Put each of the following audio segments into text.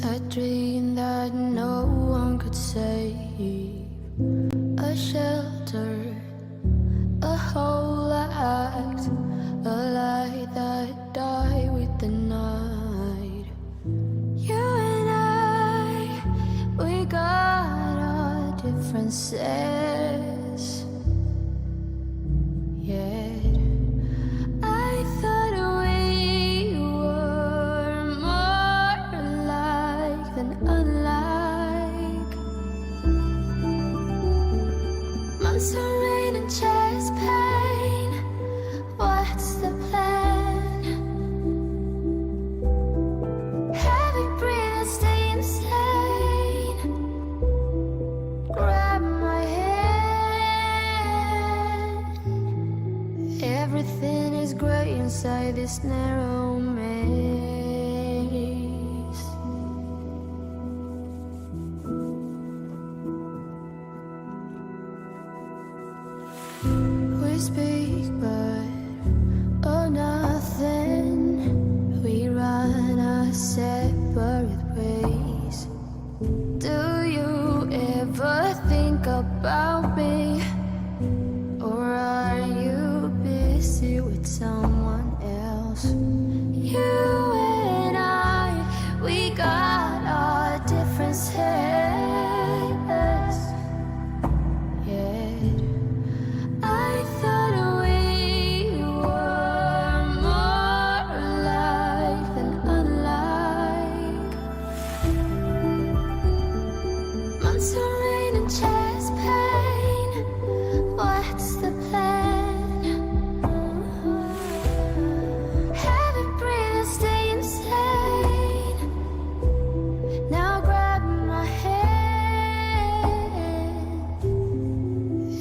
A dream that no one could save. A shelter, a whole act, a light that died with the night. You and I, we got our differences. Yet I thought we were more alike than unlike. Months of rain and chest pain. What's the plan? Heavy breathing, stay insane. Grab my hand. Everything is grey inside this narrow maze. We speak but oh nothing. We run our separate ways. Do you ever think about me? Or are you busy with someone else? You and I, we got our differences. Yet I thought we were more alike than unlike. Months of rain and chest pain. What's the plan? Heavy breathing, stay insane. Now grab my hand.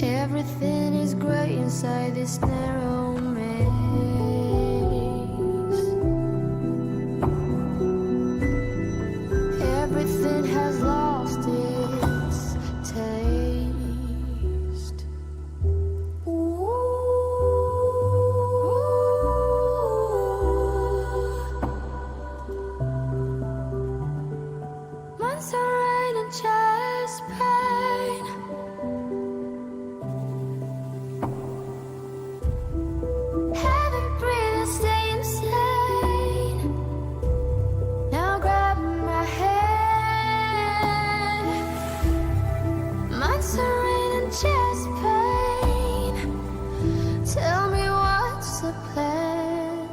Everything is grey inside this narrow maze. Everything has lost its taste. Months of rain and chest pain. Heavy breathing, stay insane. Now grab my hand. Months of rain and chest pain. Tell me what's the plan?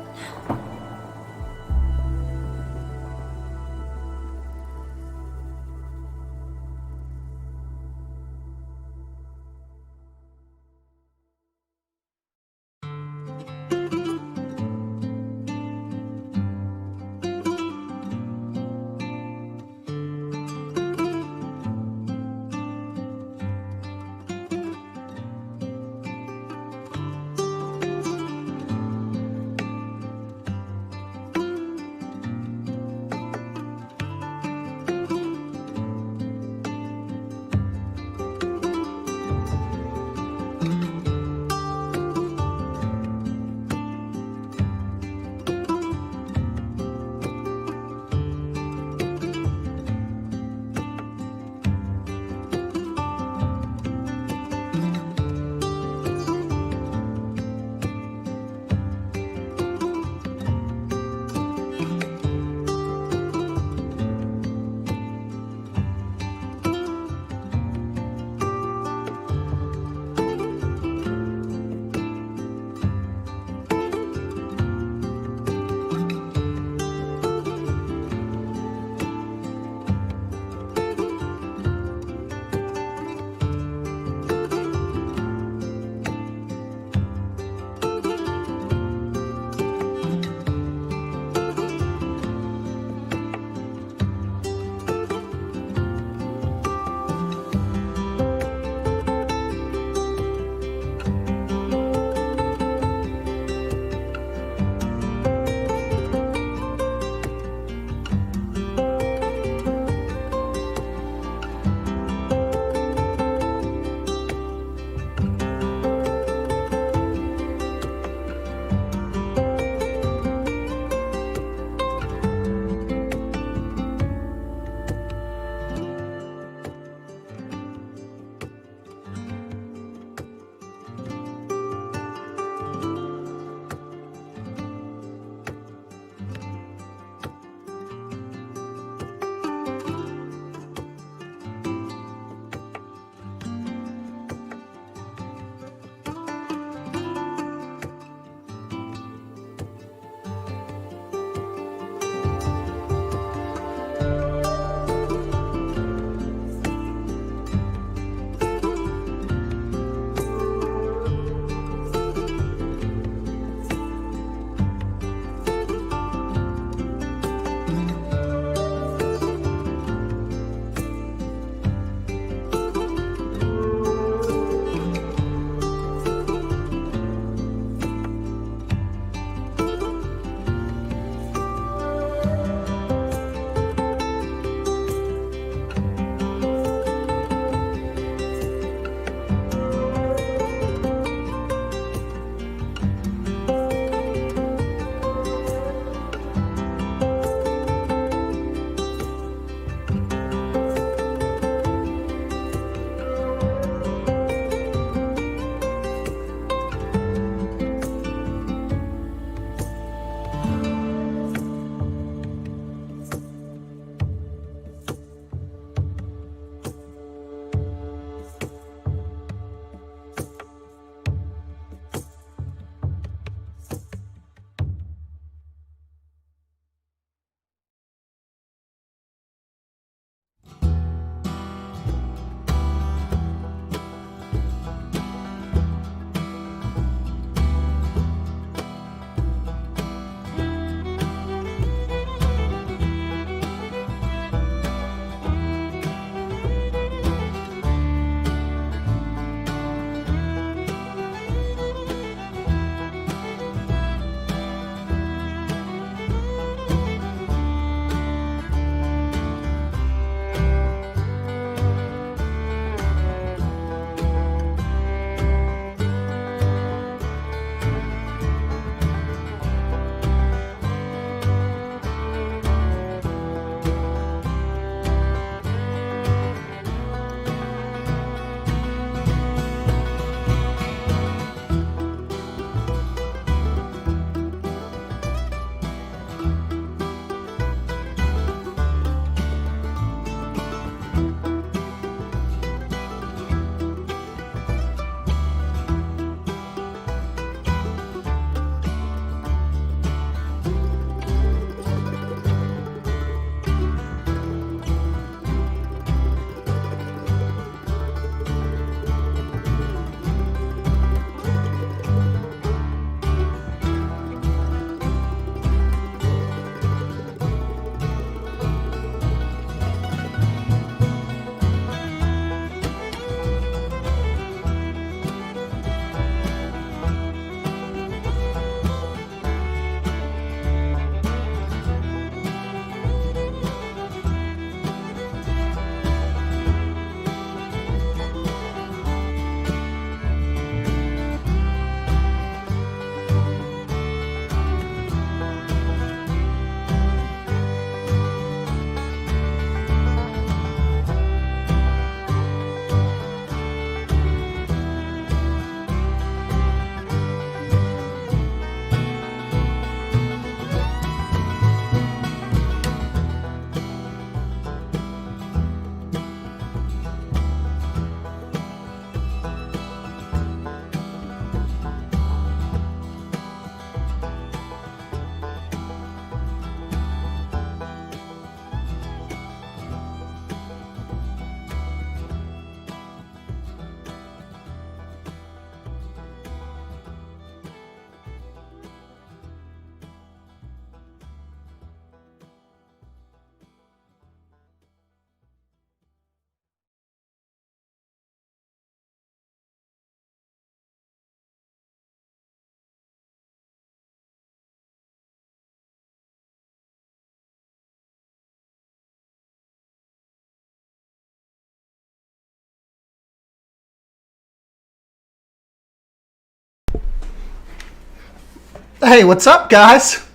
Hey, what's up, guys?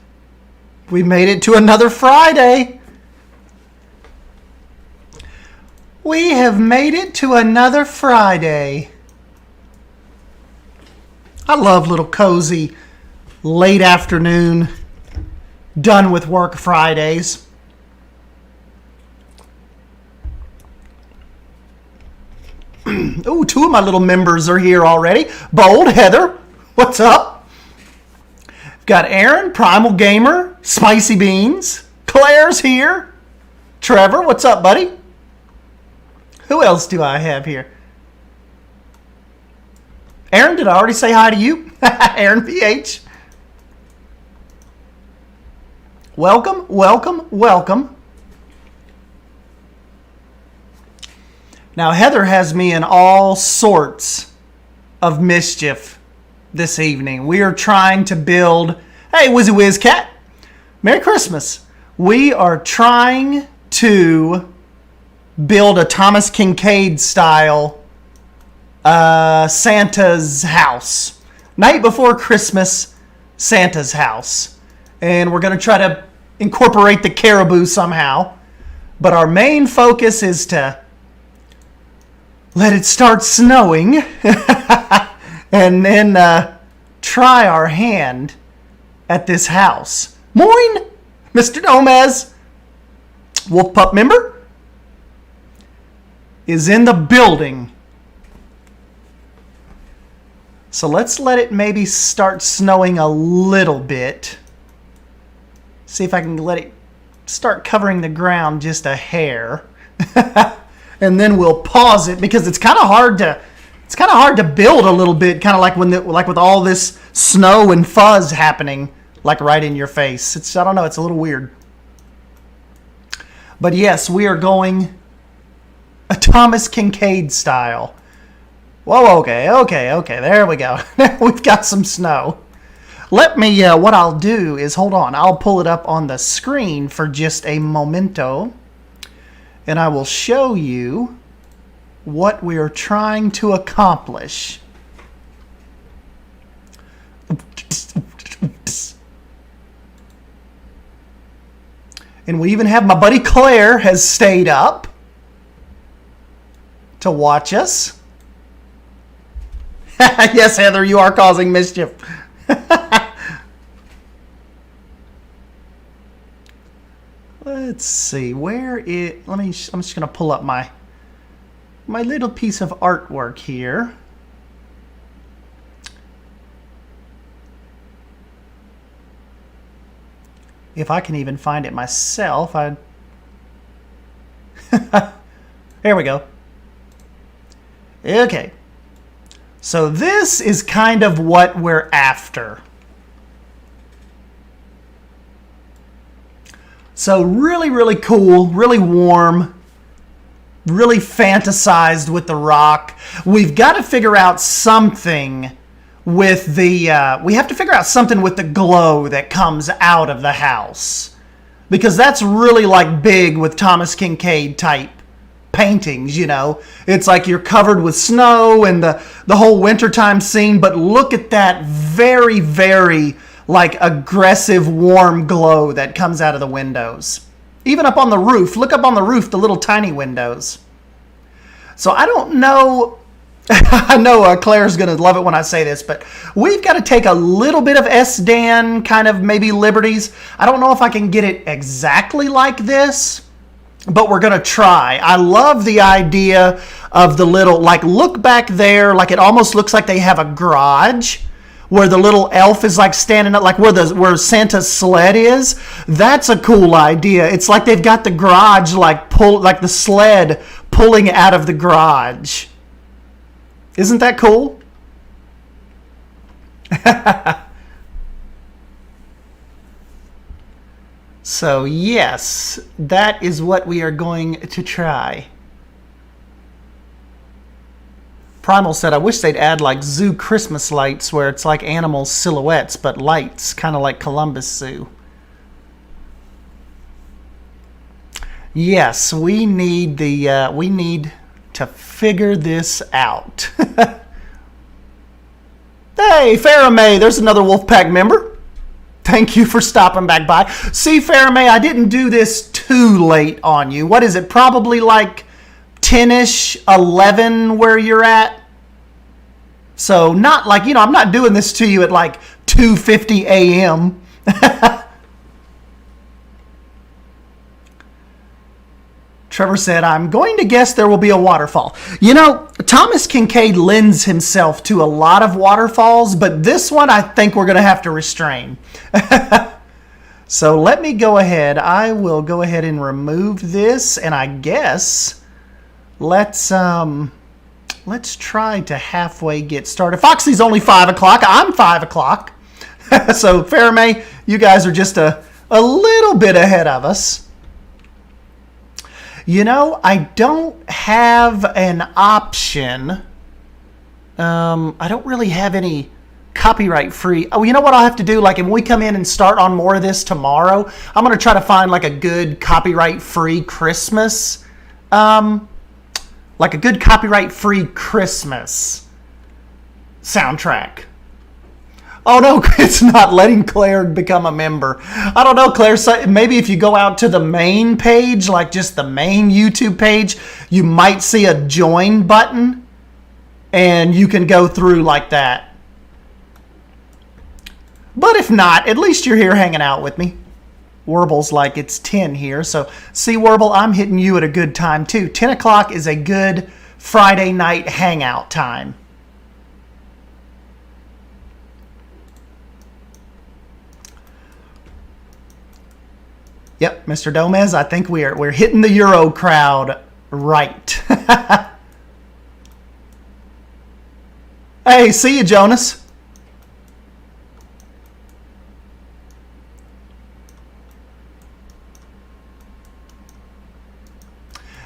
We made it to another Friday. We have made it to another Friday. I love little cozy late afternoon, done with work Fridays. Ooh, two of my little members are here already. Bold, Heather, what's up? Got Aaron, Primal Gamer, Spicy Beans. Claire's here. Trevor, what's up, buddy? Who else do I have here? Aaron, did I already say hi to you? Aaron PH. Welcome, welcome, welcome. Now, Heather has me in all sorts of mischief this evening. We are trying to build... Hey, Wizzy Wiz Cat. Merry Christmas. We are trying to build a Thomas Kinkade style Santa's house. Night before Christmas, Santa's house. And we're going to try to incorporate the caribou somehow. But our main focus is to let it start snowing and then try our hand at this house. Moin, Mr. Gomez. Wolf Pup member is in the building. So let's let it maybe start snowing a little bit. See if I can let it start covering the ground just a hair. And then we'll pause it because it's kind of hard to build a little bit, kind of like like with all this snow and fuzz happening like right in your face. I don't know, it's a little weird. But yes, we are going a Thomas Kinkade style. Whoa, okay, there we go. We've got some snow. Let me, what I'll do is, hold on, I'll pull it up on the screen for just a momento. And I will show you what we are trying to accomplish. And we even have my buddy Claire has stayed up to watch us. Yes, Heather, you are causing mischief. Let's see, I'm just going to pull up my little piece of artwork here. If I can even find it myself, There we go. Okay. So this is kind of what we're after. So really, really cool, really warm, really fantasized with the rock. We've got to figure out something with we have to figure out something with the glow that comes out of the house. Because that's really like big with Thomas Kinkade type paintings, you know. It's like you're covered with snow and the whole wintertime scene, but look at that very, very like aggressive warm glow that comes out of the windows. Even up on the roof. Look up on the roof, the little tiny windows. So I don't know. I know Claire's going to love it when I say this, but we've got to take a little bit of S-Dan kind of maybe liberties. I don't know if I can get it exactly like this, but we're going to try. I love the idea of the little, like look back there, like it almost looks like they have a garage where the little elf is like standing up, like where Santa's sled is. That's a cool idea. It's like they've got the garage like the sled pulling out of the garage. Isn't that cool? So yes, that is what we are going to try. Primal said, I wish they'd add like zoo Christmas lights where it's like animal silhouettes, but lights, kind of like Columbus Zoo. Yes, we need to figure this out. Hey, Farrah May, there's another Wolfpack member. Thank you for stopping back by. See, Faramay, I didn't do this too late on you. What is it? Probably like 10-ish, 11 where you're at? So not like, I'm not doing this to you at like 2:50 a.m. Trevor said, I'm going to guess there will be a waterfall. Thomas Kinkade lends himself to a lot of waterfalls, but this one I think we're going to have to restrain. So let me go ahead. I will go ahead and remove this, and I guess let's try to halfway get started. Foxy's only 5 o'clock. I'm 5 o'clock. So Faramay, you guys are just a little bit ahead of us. I don't have an option. I don't really have any copyright free. Oh, you know what I'll have to do? Like, if we come in and start on more of this tomorrow, I'm going to try to find like a good copyright free Christmas. Like a good copyright free Christmas soundtrack. Oh, no, it's not letting Claire become a member. I don't know, Claire. Maybe if you go out to the main page, like just the main YouTube page, you might see a join button, and you can go through like that. But if not, at least you're here hanging out with me. Warble's like, it's 10 here. So, see, Warble, I'm hitting you at a good time, too. 10 o'clock is a good Friday night hangout time. Yep, Mr. Domez, I think we're hitting the Euro crowd right. Hey, see you, Jonas.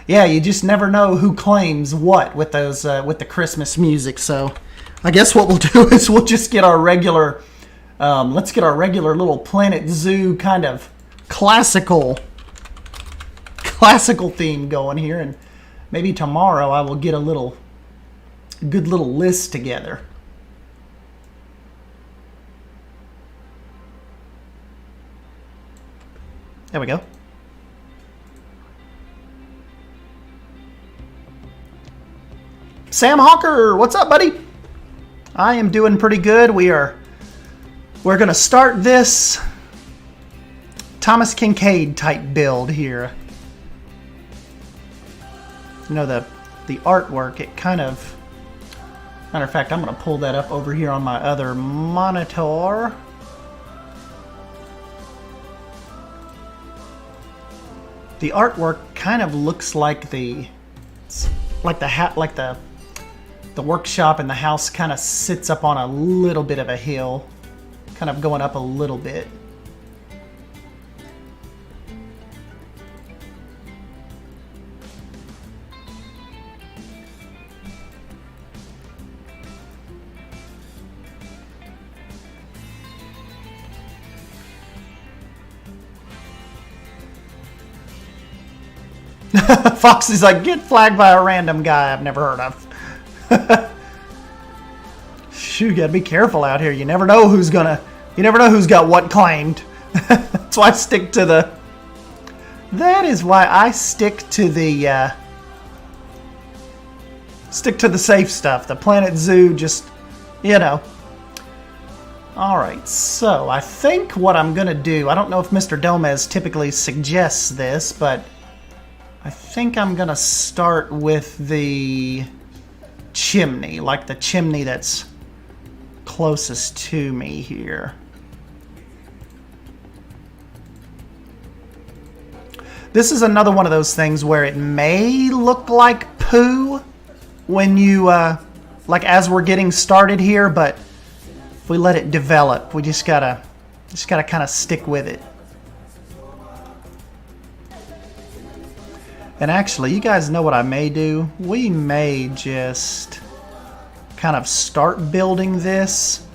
Yeah, you just never know who claims what with those with the Christmas music. So, I guess what we'll do is we'll just get our regular. Let's get our regular little Planet Zoo kind of classical theme going here, and maybe tomorrow I will get a good little list together. There we go. Sam Hawker, what's up, buddy? I am doing pretty good. We're going to start this Thomas Kinkade type build here. The artwork, it kind of... Matter of fact, I'm going to pull that up over here on my other monitor. The artwork kind of looks like the workshop and the house kind of sits up on a little bit of a hill, kind of going up a little bit. Foxy's like, get flagged by a random guy I've never heard of. Shoot, you gotta be careful out here. You never know who's got what claimed. That's why I stick to the... That is why I stick to the safe stuff. The Planet Zoo, just, Alright, so I think what I'm gonna do, I don't know if Mr. Domez typically suggests this, but I think I'm going to start with the chimney, like the chimney that's closest to me here. This is another one of those things where it may look like poo when you, like as we're getting started here, but if we let it develop, we just gotta kind of stick with it. And actually, you guys know what I may do? We may just kind of start building this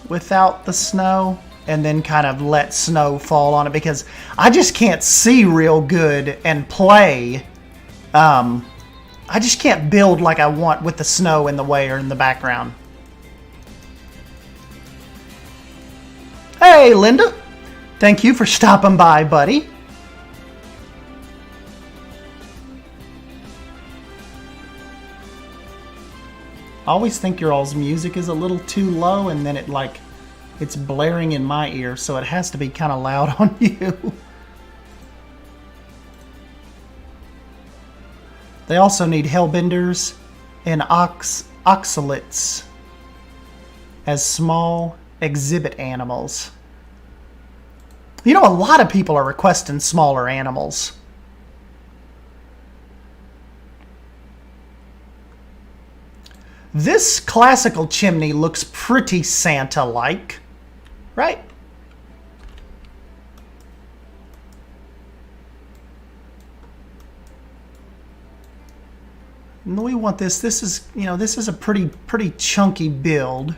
without the snow and then kind of let snow fall on it, because I just can't see real good and play. I just can't build like I want with the snow in the way or in the background. Hey, Linda. Thank you for stopping by, buddy. I always think your all's music is a little too low, and then it's blaring in my ear, so it has to be kind of loud on you. They also need hellbenders and oxalates as small exhibit animals. You know, a lot of people are requesting smaller animals. This classical chimney looks pretty Santa-like, right? And we want this. This is, you know, this is a pretty chunky build.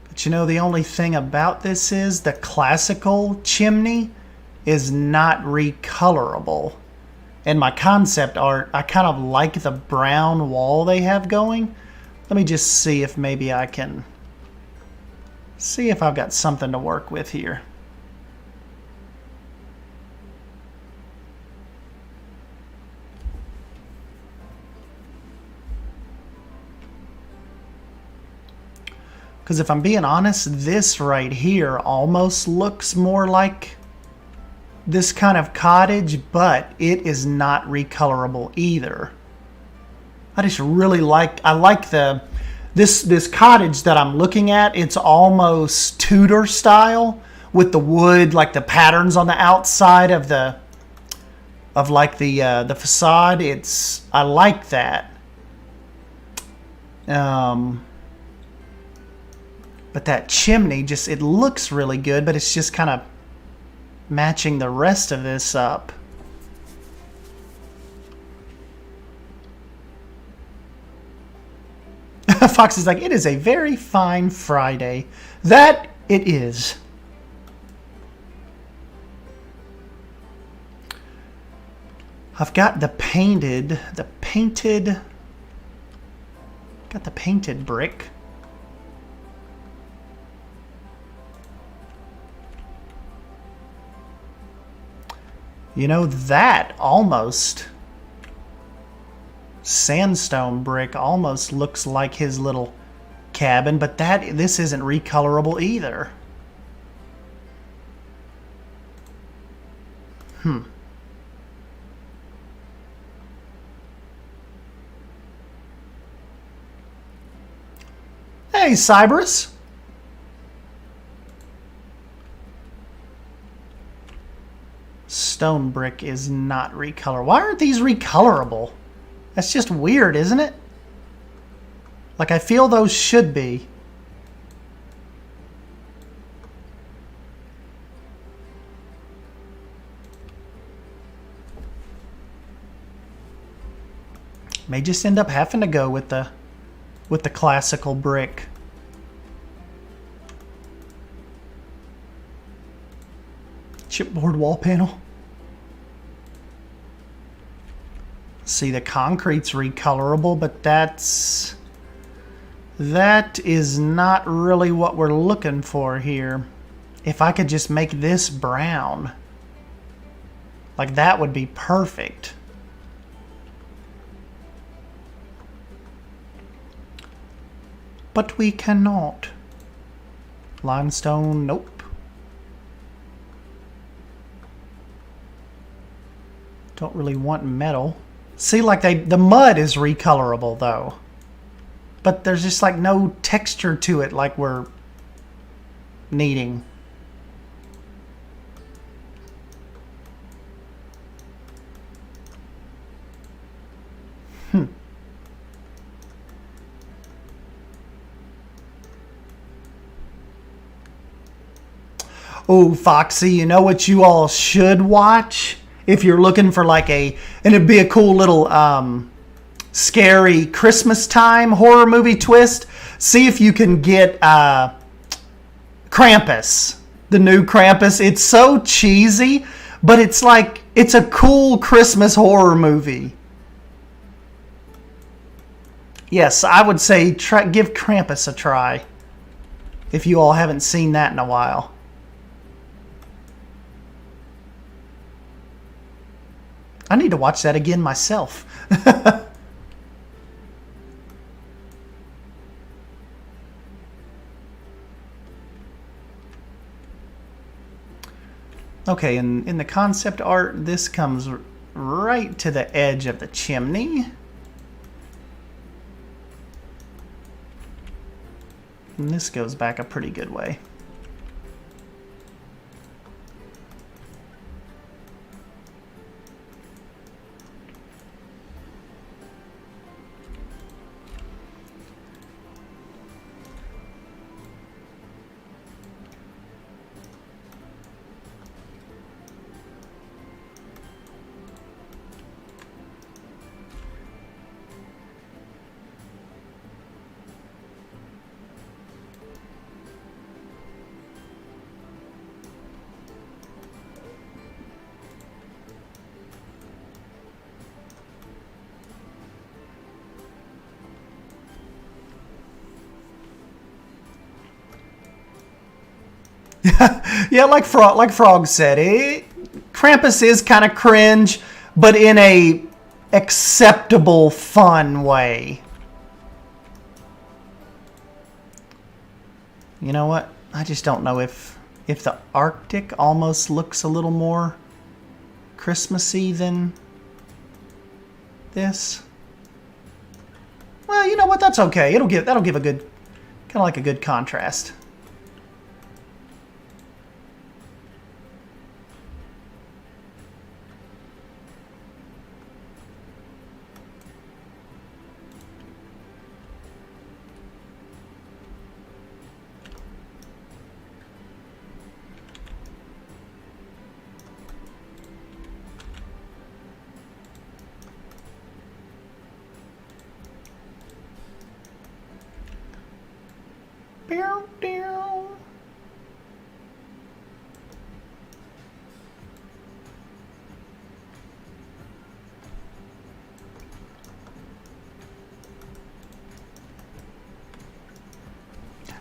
But you know, the only thing about this is the classical chimney is not recolorable. In my concept art, I kind of like the brown wall they have going. Let me just see if maybe I can see if I've got something to work with here. Because if I'm being honest, this right here almost looks more like this kind of cottage, but it is not recolorable either. I just really like this cottage that I'm looking at. It's almost Tudor style with the wood, like the patterns on the outside of the facade. I like that. But that chimney it looks really good, but it's just kind of matching the rest of this up. Fox is like, it is a very fine Friday. That it is. I've got the painted brick. You know, that almost sandstone brick almost looks like his little cabin, but this isn't recolorable either. Hey, Cyberus. Stone brick is not recolor. Why aren't these recolorable? That's just weird, isn't it? Like, I feel those should be. May just end up having to go with the classical brick. Chipboard wall panel. See, the concrete's recolorable, but that is not really what we're looking for here. If I could just make this brown, like, that would be perfect. But we cannot. Limestone, nope. Don't really want metal. See, like, the mud is recolorable though, but there's just like no texture to it like we're needing. Oh, Foxy, you know what you all should watch? If you're looking for like and it'd be a cool little scary Christmas time horror movie twist, see if you can get Krampus, the new Krampus. It's so cheesy, but it's like, it's a cool Christmas horror movie. Yes, I would say give Krampus a try. If you all haven't seen that in a while. I need to watch that again myself. Okay, in the concept art, this comes right to the edge of the chimney. And this goes back a pretty good way. Yeah, like Frog said, Krampus is kind of cringe, but in a acceptable, fun way. You know what? I just don't know if the Arctic almost looks a little more Christmassy than this. Well, you know what? That's okay. That'll give a good, kind of like a good contrast.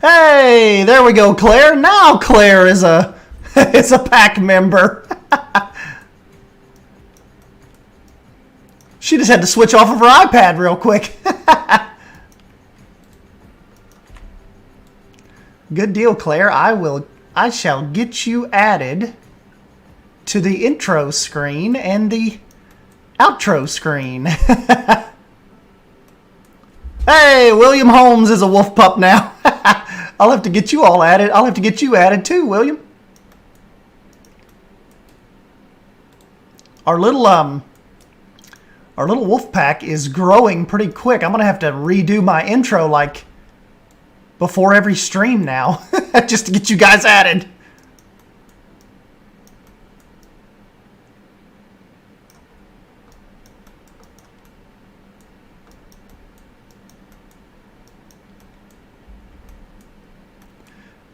Hey, there we go, Claire. Now Claire is a is a pack member. She just had to switch off of her iPad real quick. Good deal, Claire. I shall get you added to the intro screen and the outro screen. Hey, William Holmes is a wolf pup now. I'll have to get you all added. I'll have to get you added too, William. Our little wolf pack is growing pretty quick. I'm gonna have to redo my intro like before every stream now, just to get you guys added.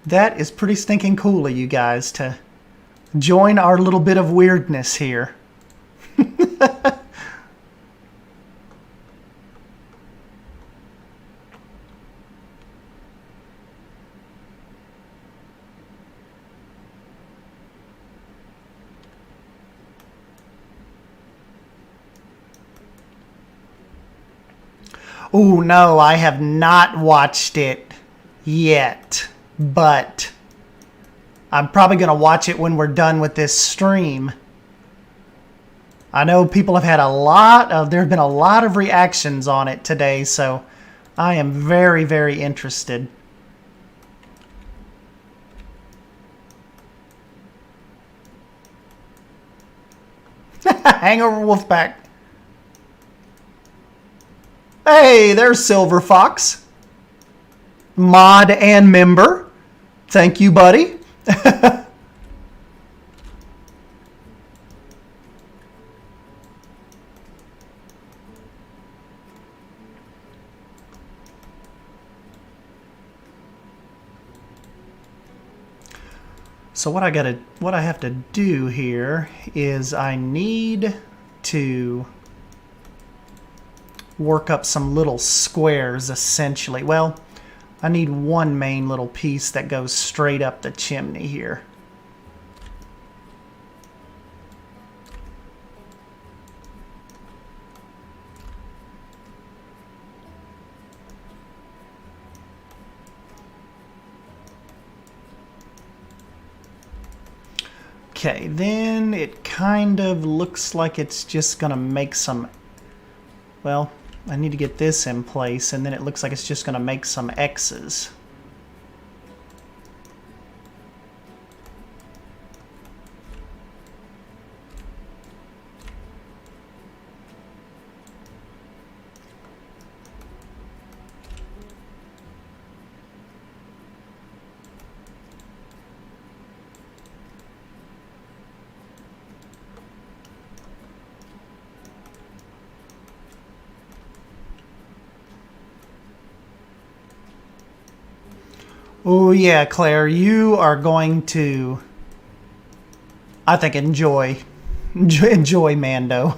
That is pretty stinking cool of you guys to join our little bit of weirdness here. Oh no, I have not watched it yet. But I'm probably going to watch it when we're done with this stream. I know people have had there have been a lot of reactions on it today, so I am very, very interested. Hangover Wolfpack. Hey, there's Silver Fox. Mod and member. Thank you, buddy. So what I have to do here is I need to work up some little squares, essentially. Well, I need one main little piece that goes straight up the chimney here. Okay, then it kind of looks like it's just going to make some... Well, I need to get this in place, and then it looks like it's just going to make some X's. Oh yeah, Claire, you are going to, I think, enjoy Mando.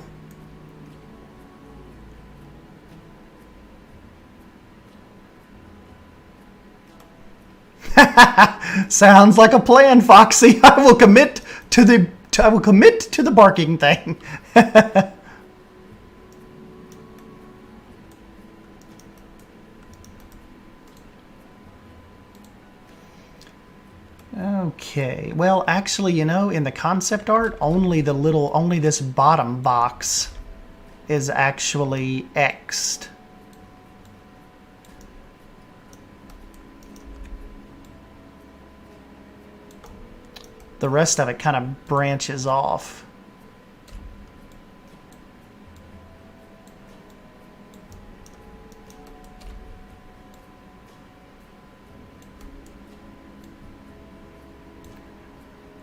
Sounds like a plan, Foxy. I will commit to the barking thing. Okay, well, actually, you know, in the concept art, only this bottom box is actually X'd. The rest of it kind of branches off.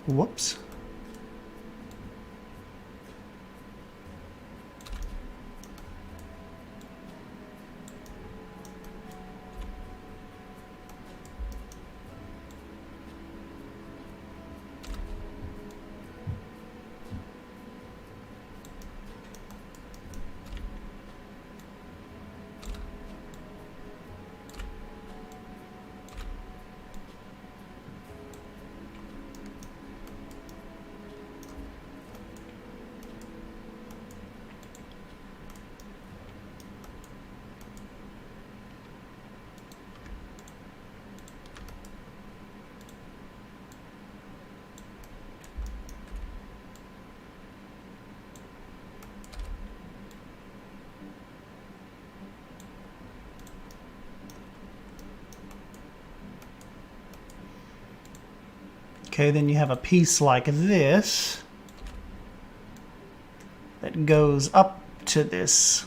Whoops. Okay, then you have a piece like this that goes up to this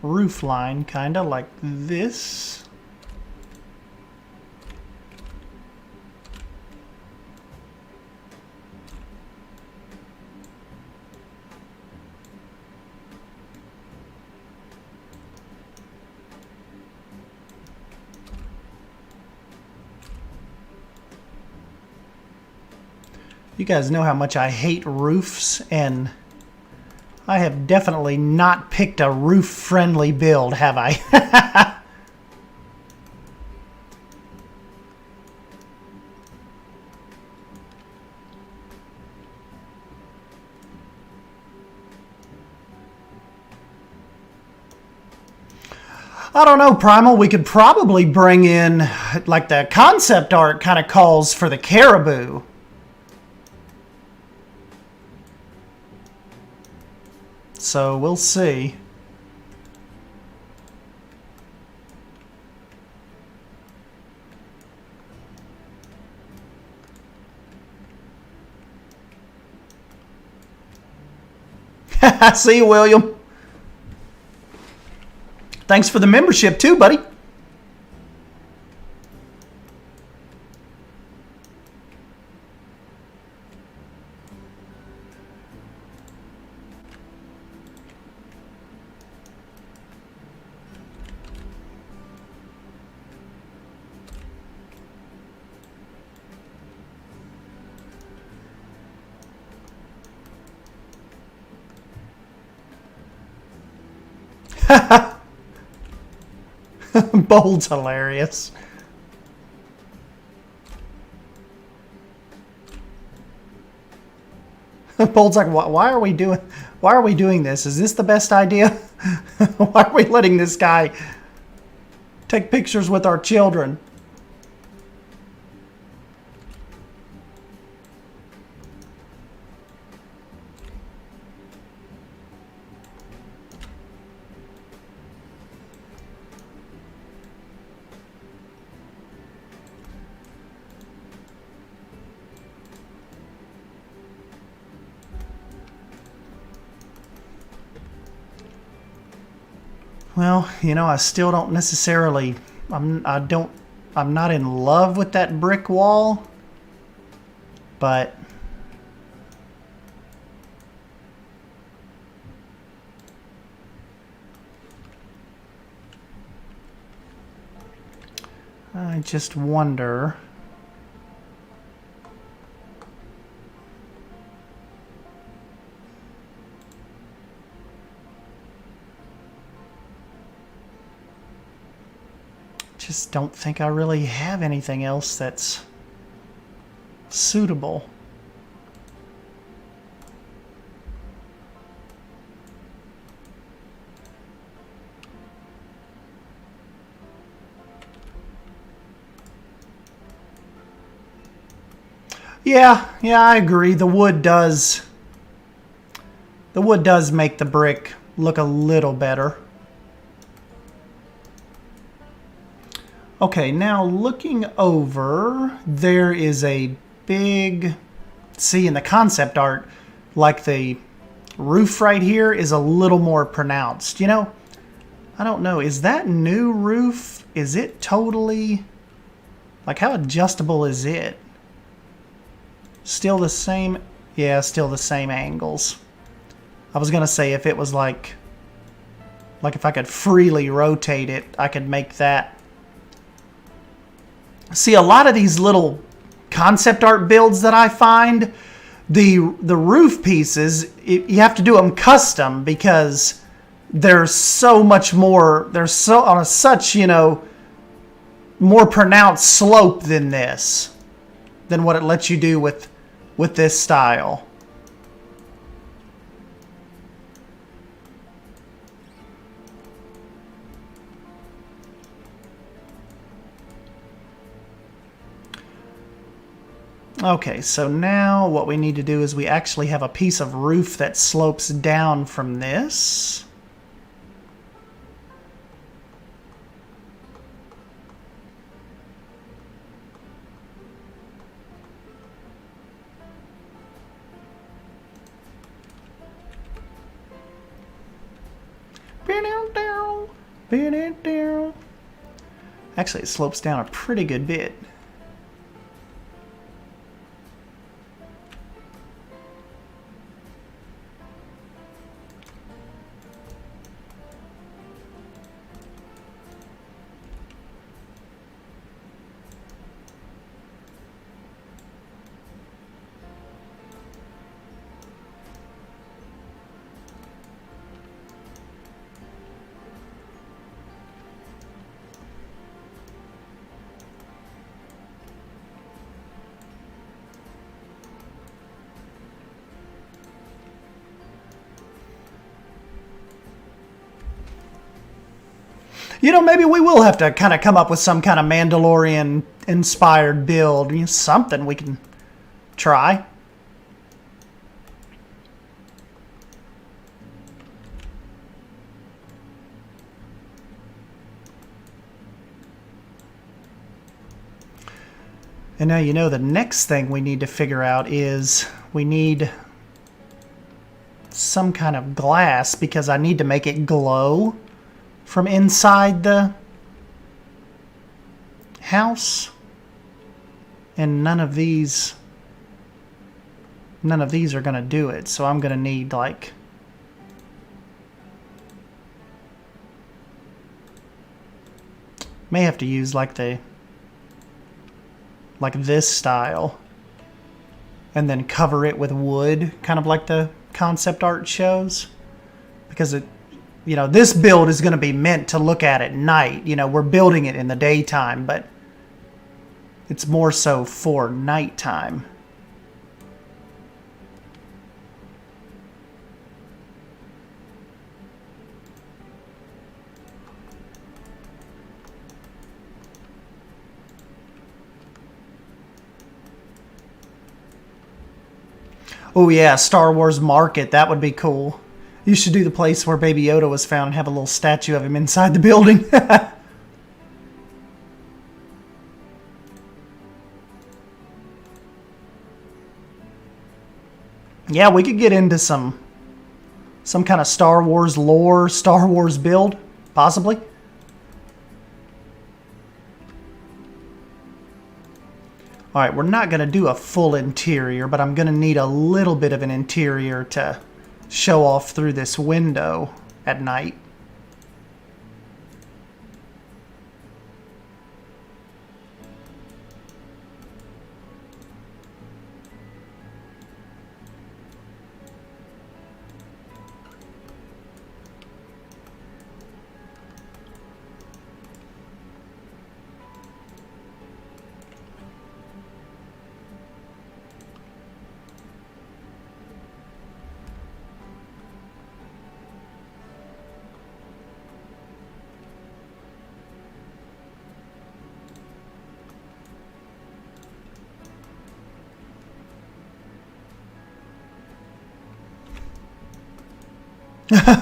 roof line, kind of like this. You guys know how much I hate roofs, and I have definitely not picked a roof-friendly build, have I? I don't know, Primal. We could probably bring in, like, the concept art kind of calls for the caribou. So we'll see. See you, William. Thanks for the membership too, buddy. Bold's hilarious. Bold's like, why are we doing this? Is this the best idea? Why are we letting this guy take pictures with our children? Well, you know, I still don't necessarily, I'm not in love with that brick wall, but I just wonder. Just don't think I really have anything else that's suitable. Yeah, I agree. The wood does make the brick look a little better. Okay, now looking over, there is a big, see in the concept art, like the roof right here is a little more pronounced. You know, I don't know, is that new roof, is it totally, like how adjustable is it? Still the same, yeah, still the same angles. I was gonna say if it was like if I could freely rotate it, I could make that. See, a lot of these little concept art builds that I find, the roof pieces, you have to do them custom because they're so much more, they're so on such, you know, more pronounced slope than this, than what it lets you do with this style. Okay, so now what we need to do is we actually have a piece of roof that slopes down from this. Actually, it slopes down a pretty good bit. You know, maybe we will have to kind of come up with some kind of Mandalorian-inspired build. You know, something we can try. And now, you know, the next thing we need to figure out is we need some kind of glass because I need to make it glow from inside the house, and none of these are gonna do it, so I'm gonna need like may have to use like this style and then cover it with wood, kind of like the concept art shows, because you know, this build is going to be meant to look at night. You know, we're building it in the daytime, but it's more so for nighttime. Oh yeah, Star Wars Market, that would be cool. You should do the place where Baby Yoda was found and have a little statue of him inside the building. Yeah, we could get into some kind of Star Wars lore, Star Wars build, possibly. All right, we're not going to do a full interior, but I'm going to need a little bit of an interior to show off through this window at night.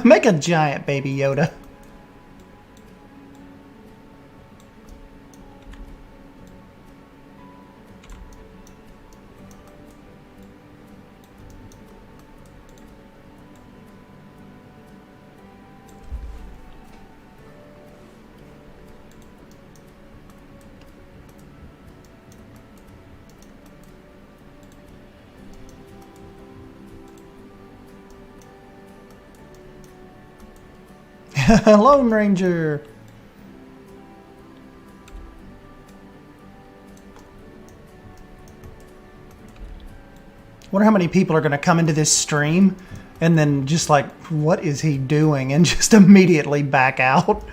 Make a giant Baby Yoda. Lone Ranger. Wonder how many people are going to come into this stream and then just like, what is he doing? And just immediately back out.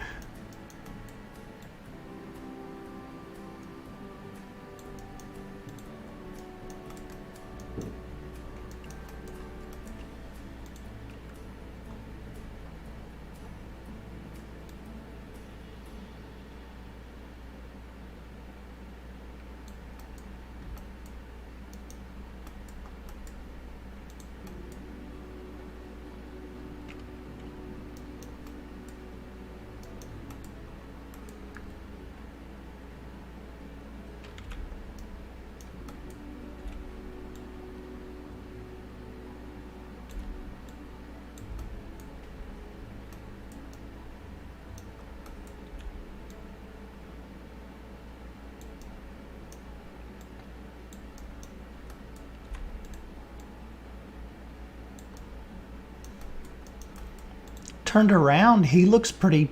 Turned around, he looks pretty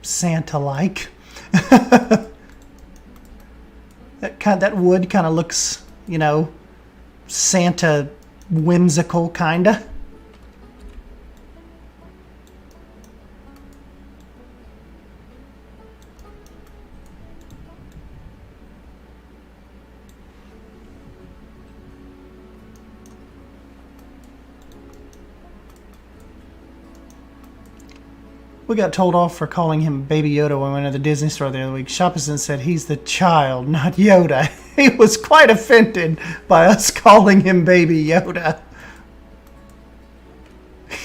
Santa-like. That wood kind of looks, you know, Santa whimsical kinda. We got told off for calling him Baby Yoda when we went to the Disney store the other week. Shopperson said he's the child, not Yoda. He was quite offended by us calling him Baby Yoda.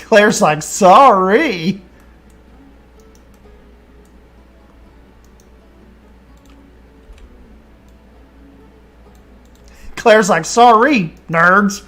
Claire's like, sorry. Claire's like, sorry, nerds.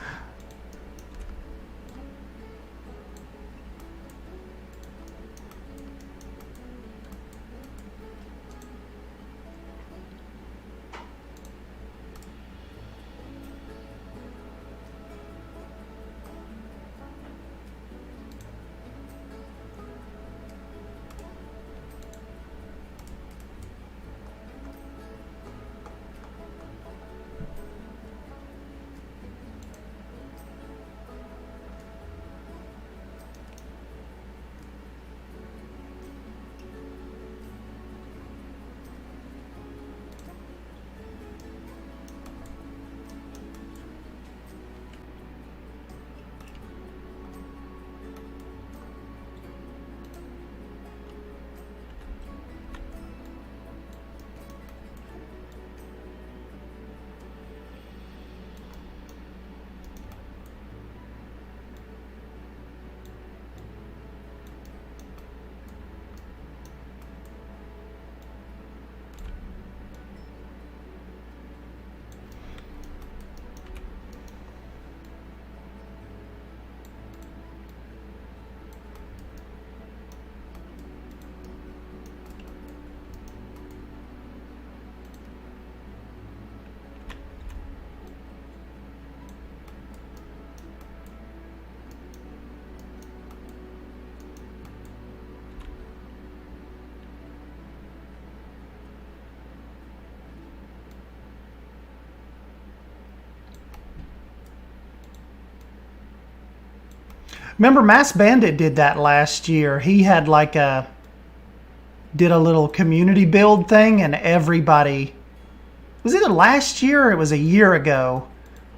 Remember, Mass Bandit did that last year. He had like did a little community build thing, and everybody, it was either last year or it was a year ago,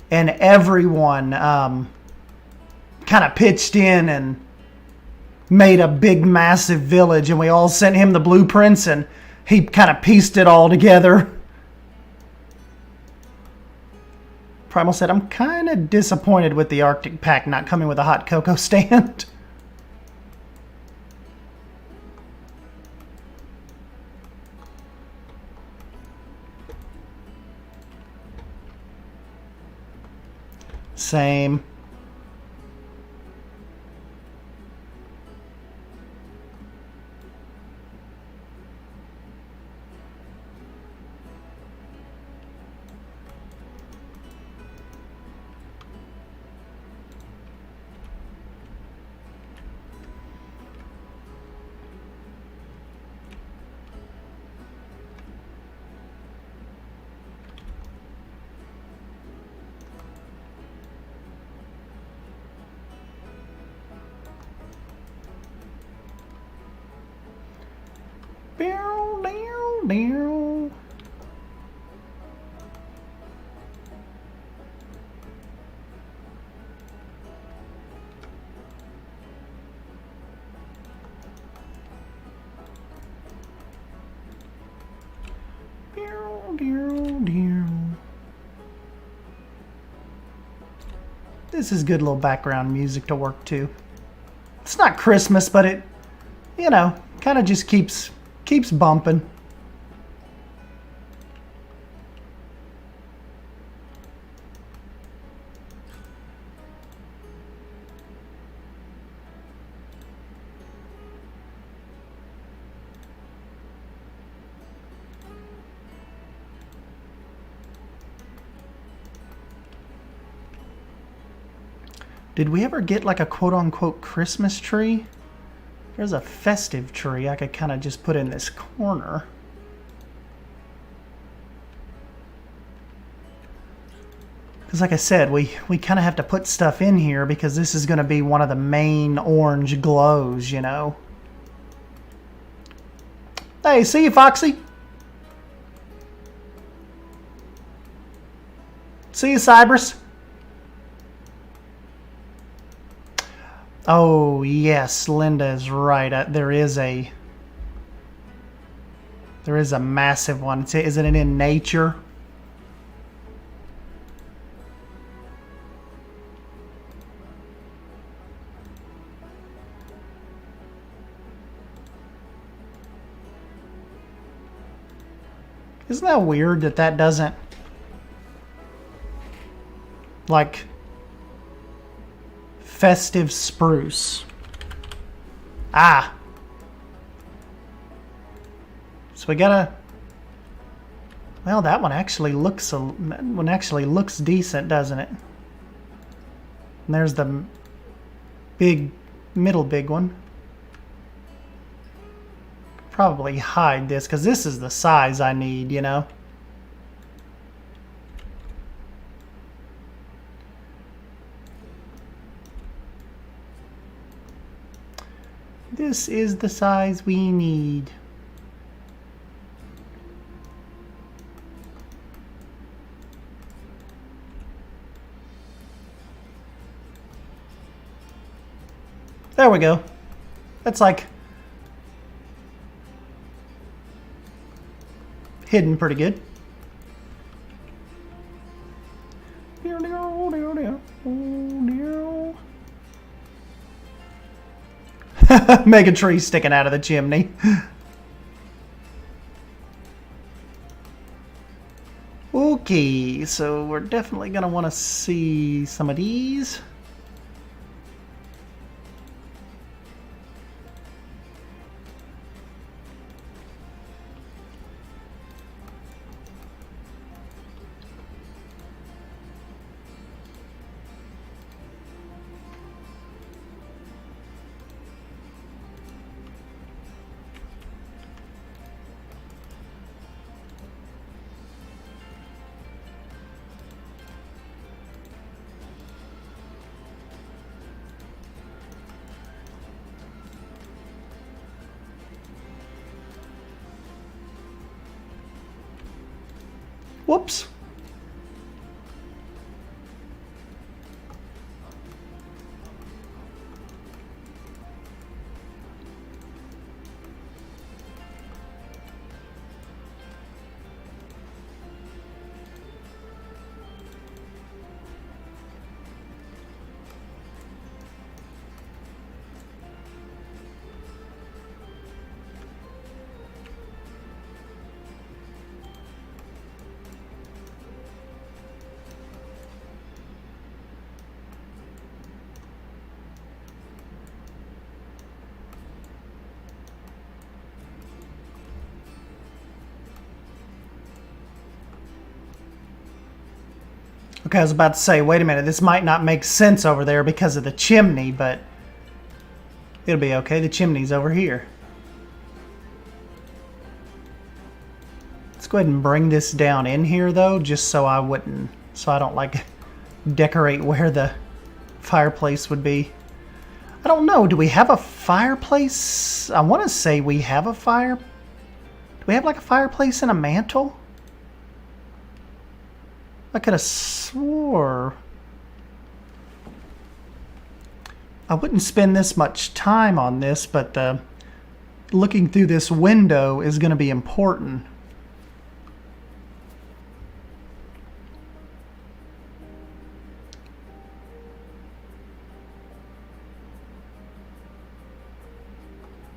and everyone kind of pitched in and made a big, massive village, and we all sent him the blueprints, and he kind of pieced it all together. Primal said, I'm kind of disappointed with the Arctic pack not coming with a hot cocoa stand. Same. This is good little background music to work to. It's not Christmas, but it, you know, kind of just keeps bumping. Did we ever get like a quote-unquote Christmas tree? There's a festive tree I could kind of just put in this corner. Because like I said, we kind of have to put stuff in here because this is going to be one of the main orange glows, you know. Hey, see you, Foxy. See you, Cybers. Oh, yes, Linda is right. There is a massive one. Isn't it in nature? Isn't that weird that that doesn't, like, festive spruce. Ah. So we gotta, well, that one actually looks decent, doesn't it? And there's the middle big one. Probably hide this because this is the size I need, you know. This is the size we need. There we go. That's like hidden pretty good. Mega tree sticking out of the chimney. Okay, so we're definitely going to want to see some of these. Whoops. Okay, I was about to say, wait a minute, this might not make sense over there because of the chimney, but it'll be okay. The chimney's over here. Let's go ahead and bring this down in here, though, just so I don't, like, decorate where the fireplace would be. I don't know, do we have a fireplace? I want to say we have a fire. Do we have, like, a fireplace and a mantle? I could have swore I wouldn't spend this much time on this, but looking through this window is going to be important.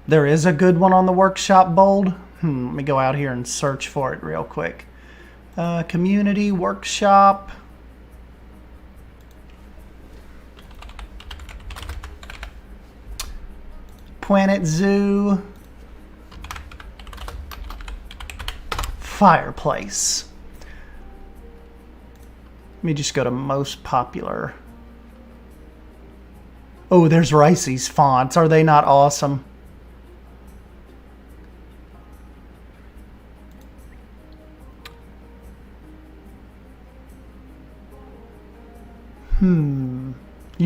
There is a good one on the workshop bold. Let me go out here and search for it real quick. Community workshop. Planet Zoo. Fireplace. Let me just go to most popular. Oh, there's Ricey's fonts. Are they not awesome? You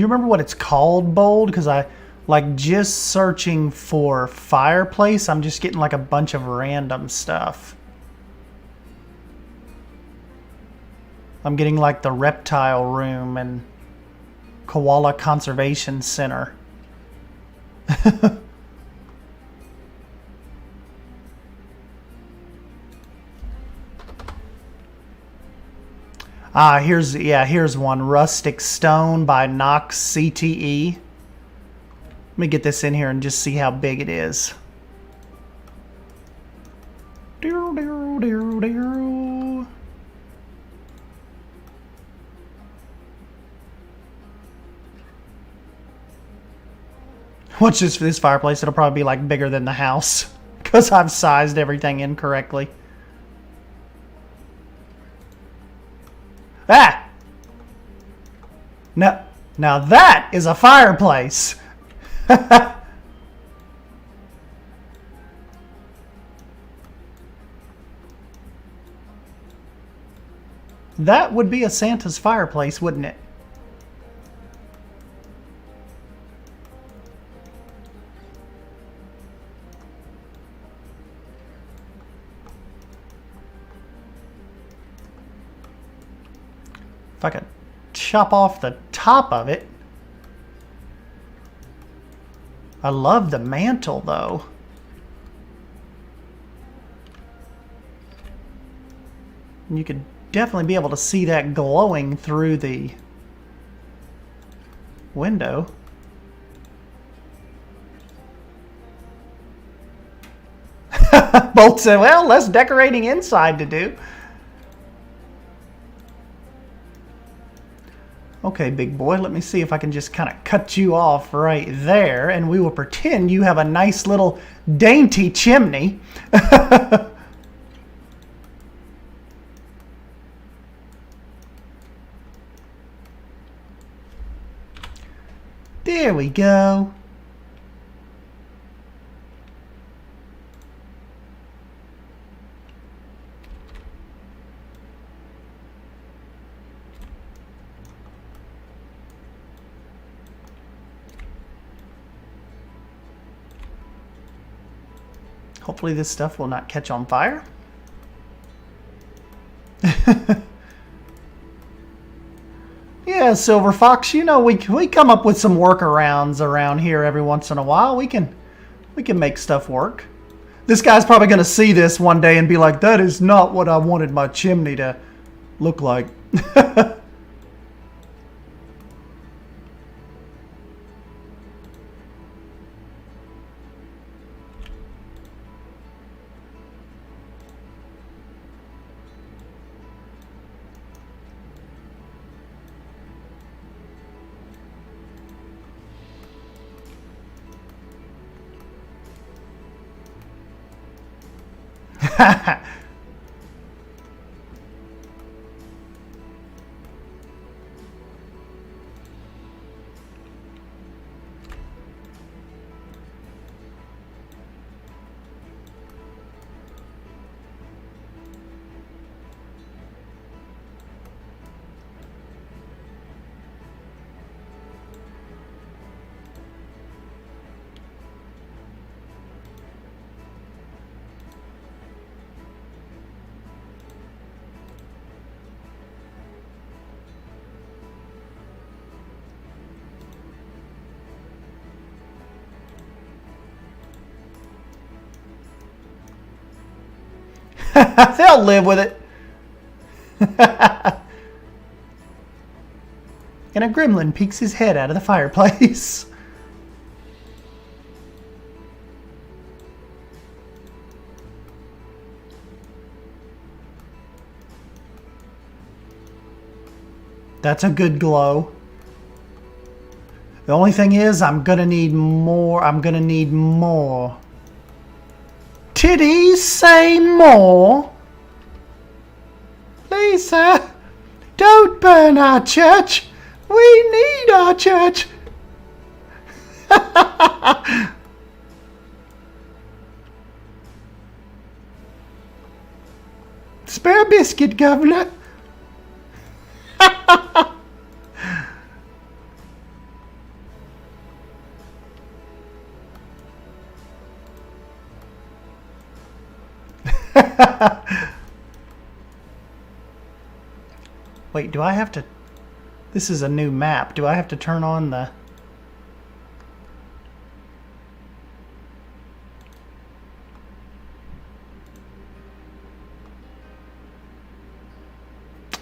remember what it's called, Bold? Because I like just searching for fireplace. I'm just getting like a bunch of random stuff. I'm getting like the reptile room and koala conservation center. Here's one. Rustic Stone by Knox CTE. Let me get this in here and just see how big it is. Watch this for this fireplace. It'll probably be like bigger than the house because I've sized everything incorrectly. Ah! No, now that is a fireplace. That would be a Santa's fireplace, wouldn't it? If I could chop off the top of it. I love the mantle, though. You could definitely be able to see that glowing through the window. Bolt said, well, less decorating inside to do. Okay, big boy, let me see if I can just kind of cut you off right there, and we will pretend you have a nice little dainty chimney. There we go. Hopefully this stuff will not catch on fire. Yeah, Silver Fox, you know, we come up with some workarounds around here every once in a while. We can make stuff work. This guy's probably going to see this one day and be like, that is not what I wanted my chimney to look like. They'll live with it. And a gremlin peeks his head out of the fireplace. That's a good glow. The only thing is, I'm gonna need more. Titties say more. Lisa, don't burn our church. We need our church. Spare a biscuit, Governor. Wait, do I have to... This is a new map. Do I have to turn on the...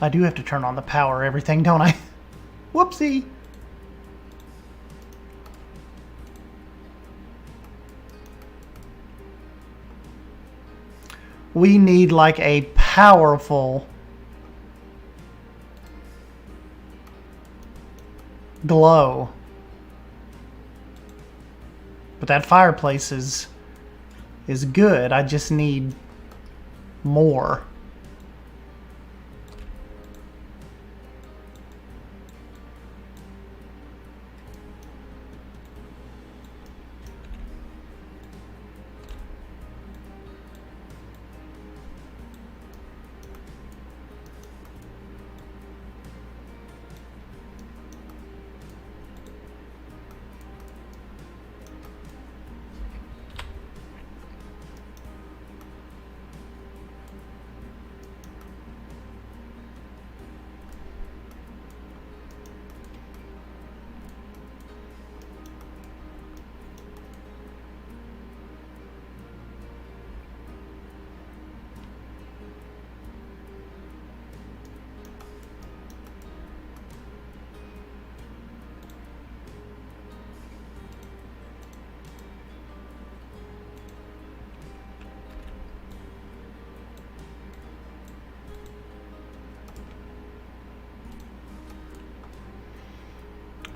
I do have to turn on the power everything, don't I? Whoopsie. We need like a powerful glow. But that fireplace is good. I just need more.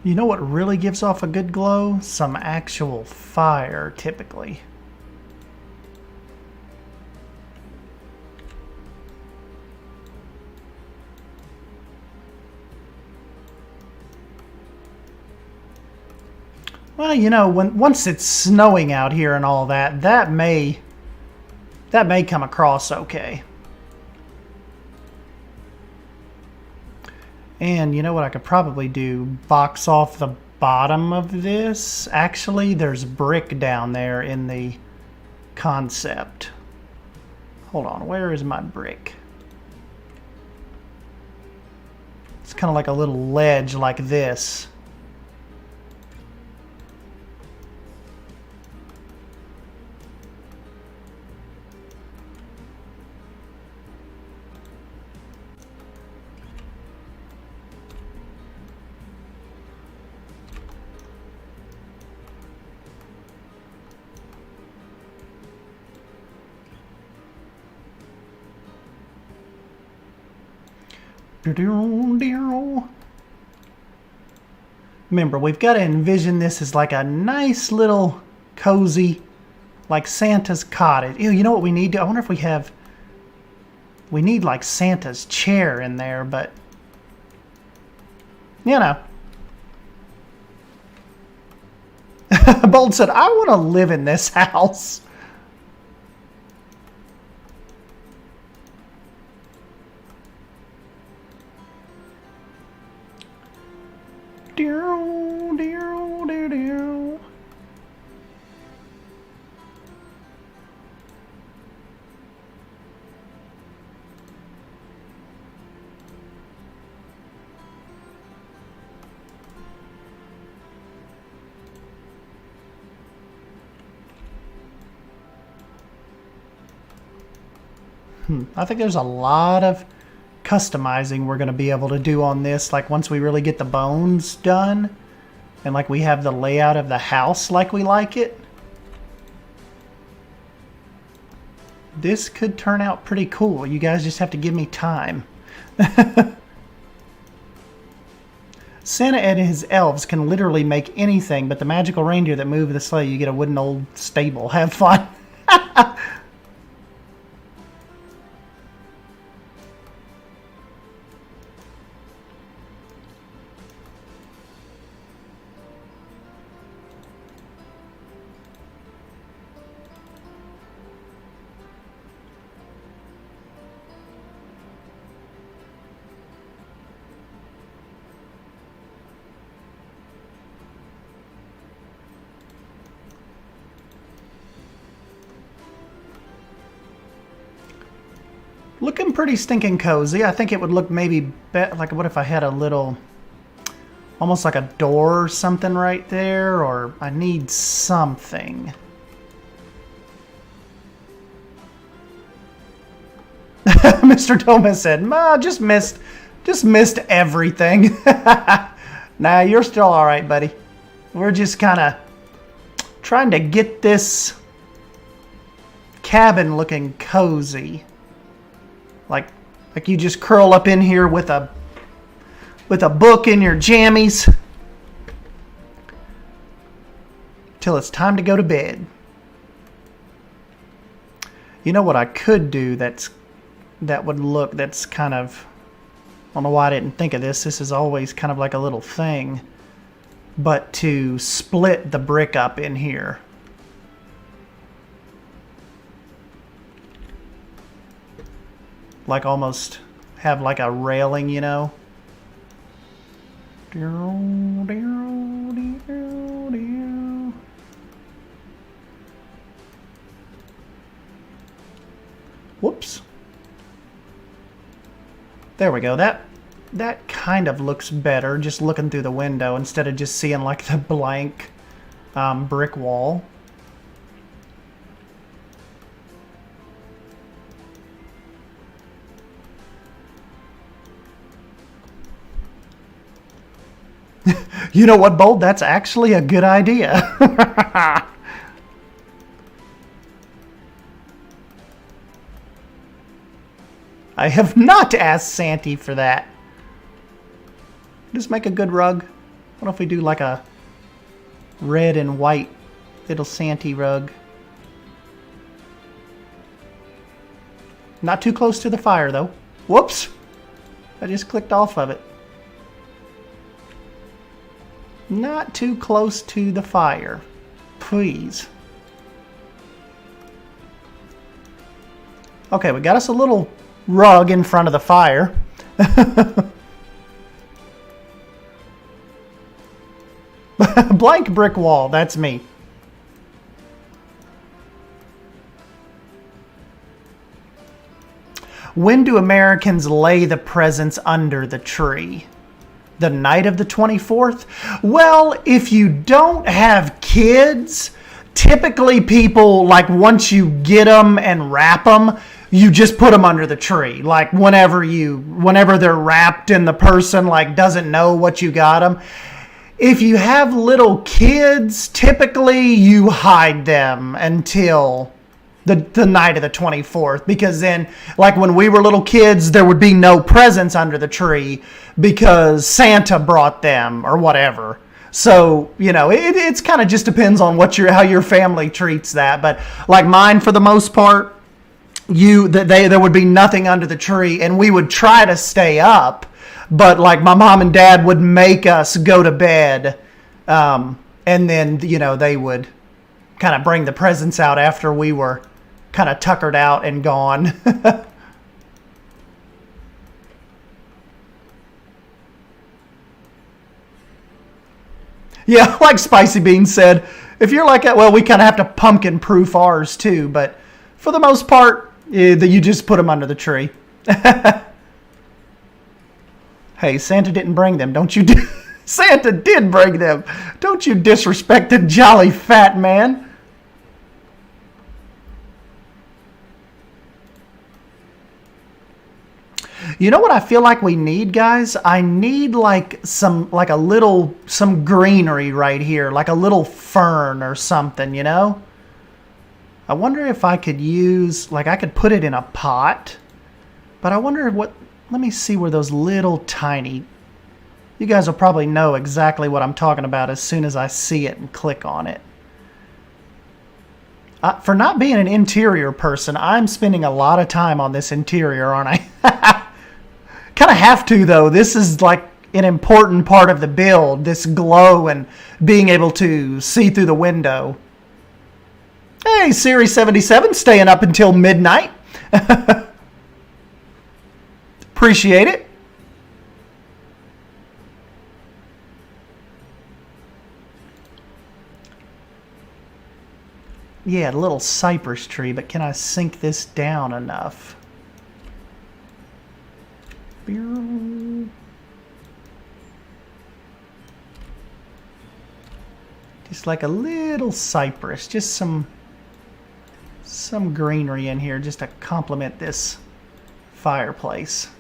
You know what really gives off a good glow? Some actual fire, typically. Well, you know, once it's snowing out here and all that, that may come across okay. And you know what I could probably do? Box off the bottom of this. Actually, there's brick down there in the concept. Hold on, where is my brick? It's kind of like a little ledge like this. Remember, we've got to envision this as like a nice little cozy, like Santa's cottage. Ew, you know what we need to? I wonder if we have. We need like Santa's chair in there, but you know. Bold said, "I want to live in this house." I think there's a lot of customizing we're going to be able to do on this, like once we really get the bones done and like we have the layout of the house like we like it. This could turn out pretty cool. You guys just have to give me time. Santa and his elves can literally make anything, but the magical reindeer that move the sleigh, you get a wooden old stable. Have fun. Looking pretty stinking cozy. I think it would look maybe like, what if I had a little, almost like a door or something right there, or I need something. Mr. Thomas said, "Ma, just missed everything." Nah, you're still all right, buddy. We're just kind of trying to get this cabin looking cozy. Like you just curl up in here with a book in your jammies till it's time to go to bed. You know what I could do that's kind of, I don't know why I didn't think of this. This is always kind of like a little thing, but to split the brick up in here. Like almost have like a railing, you know? Whoops. There we go. That kind of looks better just looking through the window instead of just seeing like the blank brick wall. You know what, Bold? That's actually a good idea. I have not asked Santy for that. Just make a good rug. What if we do like a red and white little Santy rug? Not too close to the fire, though. Whoops! I just clicked off of it. Not too close to the fire, please. Okay, we got us a little rug in front of the fire. Blank brick wall, that's me. When do Americans lay the presents under the tree? The night of the 24th? Well, if you don't have kids, typically people, like, once you get them and wrap them, you just put them under the tree. Like, whenever they're wrapped and the person, like, doesn't know what you got them. If you have little kids, typically you hide them until the night of the 24th, because then, like, when we were little kids, there would be no presents under the tree because Santa brought them or whatever. So, you know, it's kind of just depends on how your family treats that. But like mine, for the most part, there would be nothing under the tree, and we would try to stay up, but like my mom and dad would make us go to bed, and then, you know, they would kind of bring the presents out after we were kind of tuckered out and gone. Yeah, like Spicy Bean said, if you're like that, well, we kind of have to pumpkin proof ours too, but for the most part, you just put them under the tree. Hey, Santa didn't bring them, don't you? Santa did bring them. Don't you disrespect the jolly fat man. You know what I feel like we need, guys? I need some greenery right here, like a little fern or something, you know? I wonder if I could use, like, I could put it in a pot, but I wonder let me see where those little tiny, you guys will probably know exactly what I'm talking about as soon as I see it and click on it. For not being an interior person, I'm spending a lot of time on this interior, aren't I? Kind of have to, though. This is like an important part of the build, this glow and being able to see through the window. Hey, Series 77, staying up until midnight. Appreciate it. Yeah, a little cypress tree, but can I sink this down enough? Just like a little cypress, just some greenery in here just to complement this fireplace.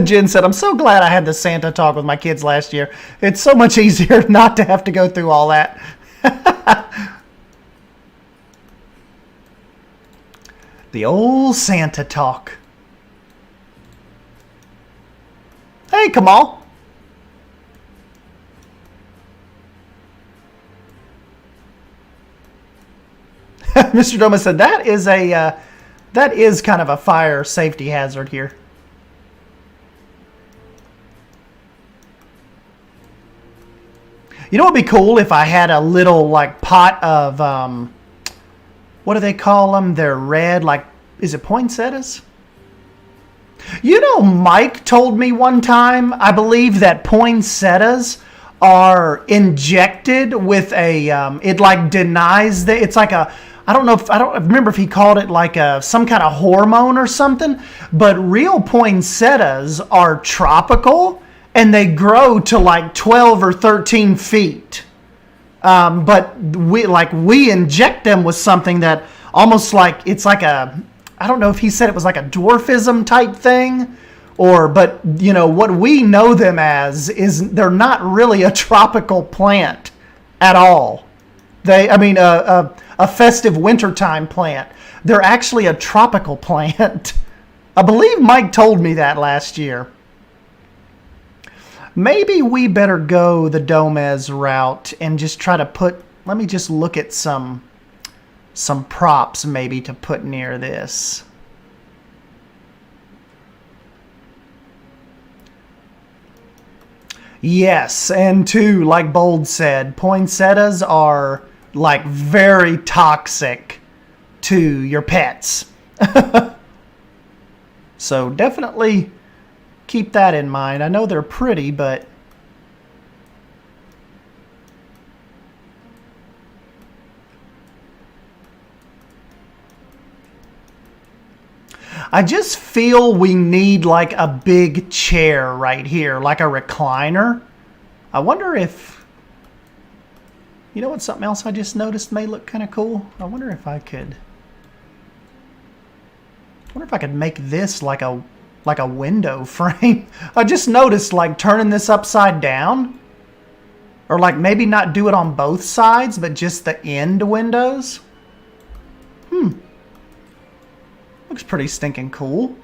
Jen said, I'm so glad I had the Santa talk with my kids last year. It's so much easier not to have to go through all that. The old Santa talk. Hey, Kamal. Mr. Doma said, that is kind of a fire safety hazard here. You know what would be cool if I had a little, like, pot of, what do they call them? They're red, like, is it poinsettias? You know, Mike told me one time, I believe, that poinsettias are injected with a, it, like, denies the, it's like a, I don't remember if he called it like some kind of hormone or something, but real poinsettias are tropical, and they grow to like 12 or 13 feet. But we inject them with something that almost like, it's like a, I don't know if he said it was like a dwarfism type thing, but you know, what we know them as is they're not really a tropical plant at all. A festive wintertime plant. They're actually a tropical plant. I believe Mike told me that last year. Maybe we better go the Domez route and just try to let me just look at some props maybe to put near this. Yes, and too, like Bold said, poinsettias are like very toxic to your pets. So definitely keep that in mind. I know they're pretty, but I just feel we need like a big chair right here, like a recliner. I wonder if, you know what, something else I just noticed may look kind of cool? I wonder if I could make this like a window frame. I just noticed like turning this upside down, or like maybe not do it on both sides, but just the end windows. Looks pretty stinking cool.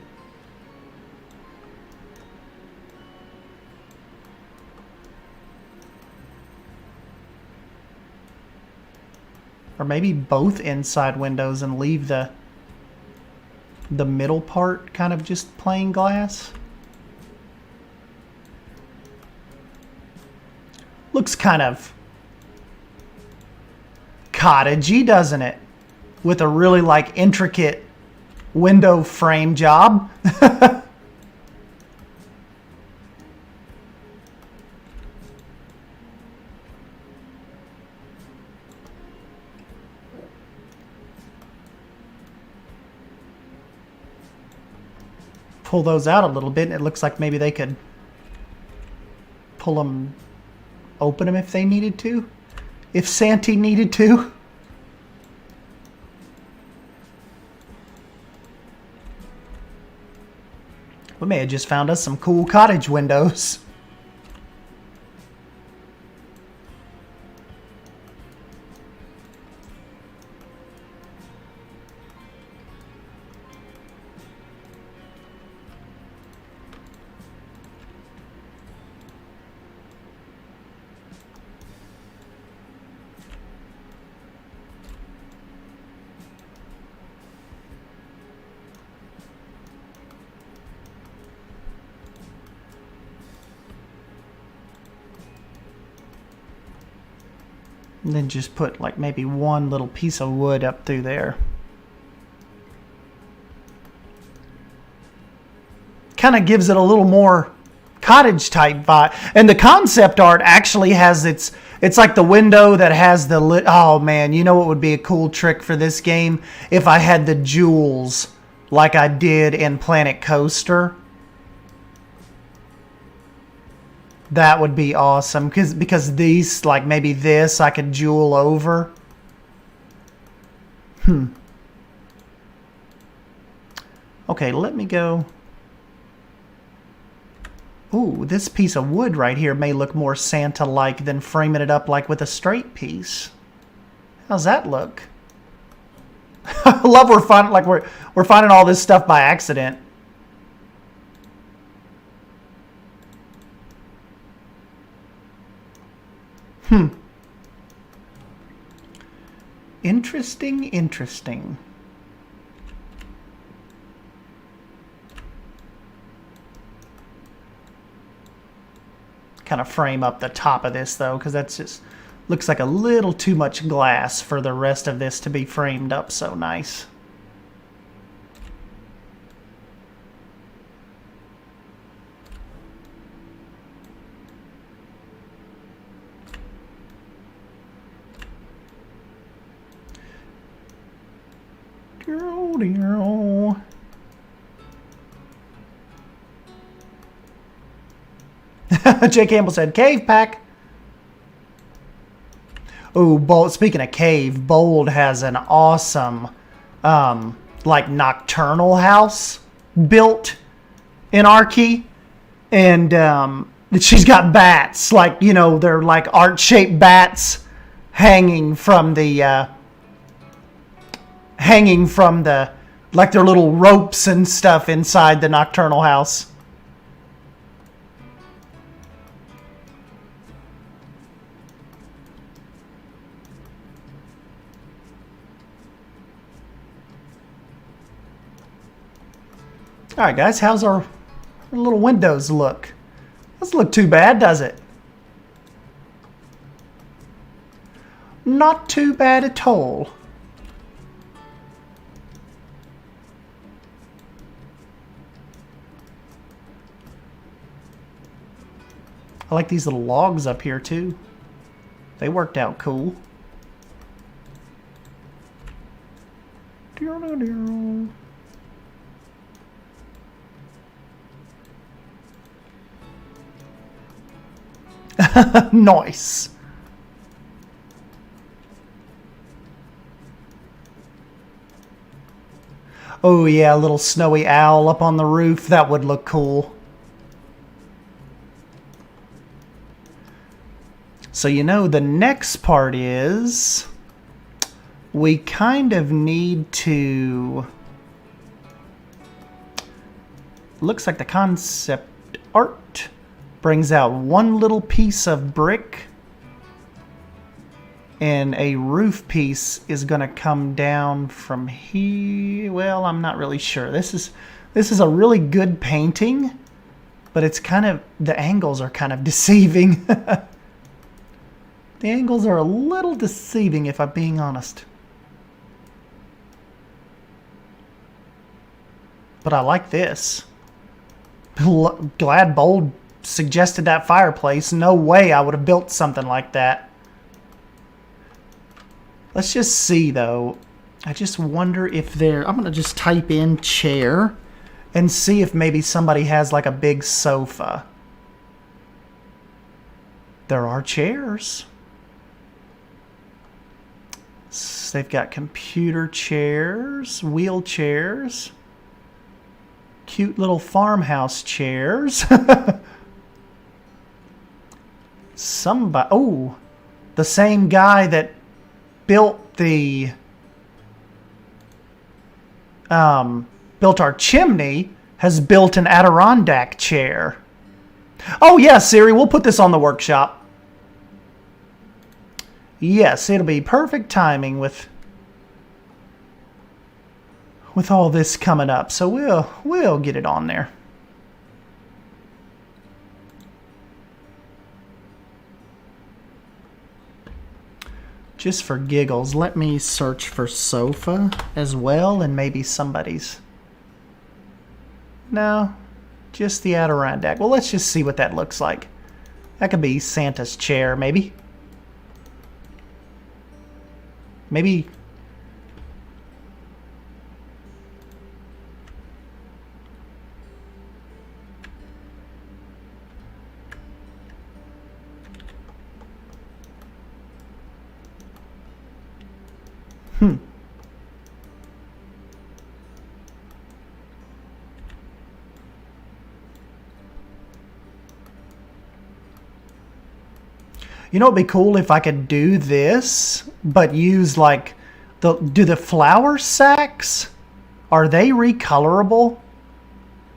Or maybe both inside windows and leave the middle part kind of just plain glass. Looks kind of cottagey, doesn't it? With a really like intricate window frame job. Pull those out a little bit, and it looks like maybe they could pull them, open them if they needed to, if Santy needed to. We may have just found us some cool cottage windows. And then just put like maybe one little piece of wood up through there. Kind of gives it a little more cottage type vibe. And the concept art actually has it's like the window that has the lit. Oh man, you know what would be a cool trick for this game? If I had the jewels like I did in Planet Coaster. That would be awesome, because these, like maybe this, I could jewel over. Okay, let me go. Ooh, this piece of wood right here may look more Santa-like than framing it up like with a straight piece. How's that look? I love we're finding all this stuff by accident. Interesting. Kind of frame up the top of this though, because that's just looks like a little too much glass for the rest of this to be framed up so nice. Jay Campbell said, cave pack. Oh, Bold. Speaking of cave, Bold has an awesome, like nocturnal house built in Archie, and she's got bats, like, you know, they're like art-shaped bats hanging from the, like their little ropes and stuff inside the nocturnal house. All right, guys, how's our little windows look? Doesn't look too bad, does it? Not too bad at all. I like these little logs up here too. They worked out cool. Nice. Oh yeah, a little snowy owl up on the roof. That would look cool. So you know the next part is we kind of need to... Looks like the concept art brings out one little piece of brick and a roof piece is going to come down from here. Well, I'm not really sure. This is a really good painting, but it's kind of, the angles are kind of deceiving. The angles are a little deceiving if I'm being honest. But I like this. Glad Bold suggested that fireplace. No way I would have built something like that. Let's just see though. I just wonder if there... I'm going to just type in chair and see if maybe somebody has like a big sofa. There are chairs. They've got computer chairs, wheelchairs, cute little farmhouse chairs. Somebody, oh, the same guy that built the, built our chimney has built an Adirondack chair. Oh yeah, Siri, we'll put this on the workshop. Yes, it'll be perfect timing with all this coming up. So we'll get it on there. Just for giggles, let me search for sofa as well and maybe somebody's. No, just the Adirondack. Well, let's just see what that looks like. That could be Santa's chair, maybe. Maybe. You know, it'd be cool if I could do this, but use like do the flour sacks? Are they recolorable?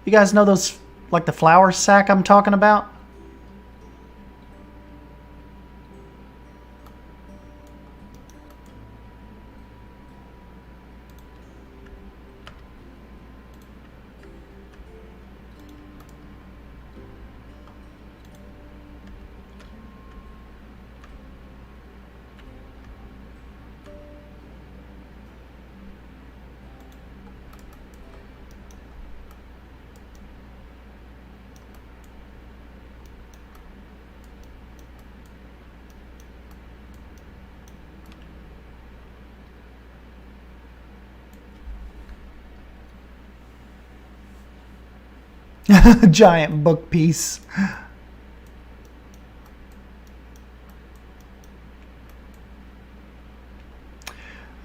You guys know those, like the flour sack I'm talking about? Giant book piece.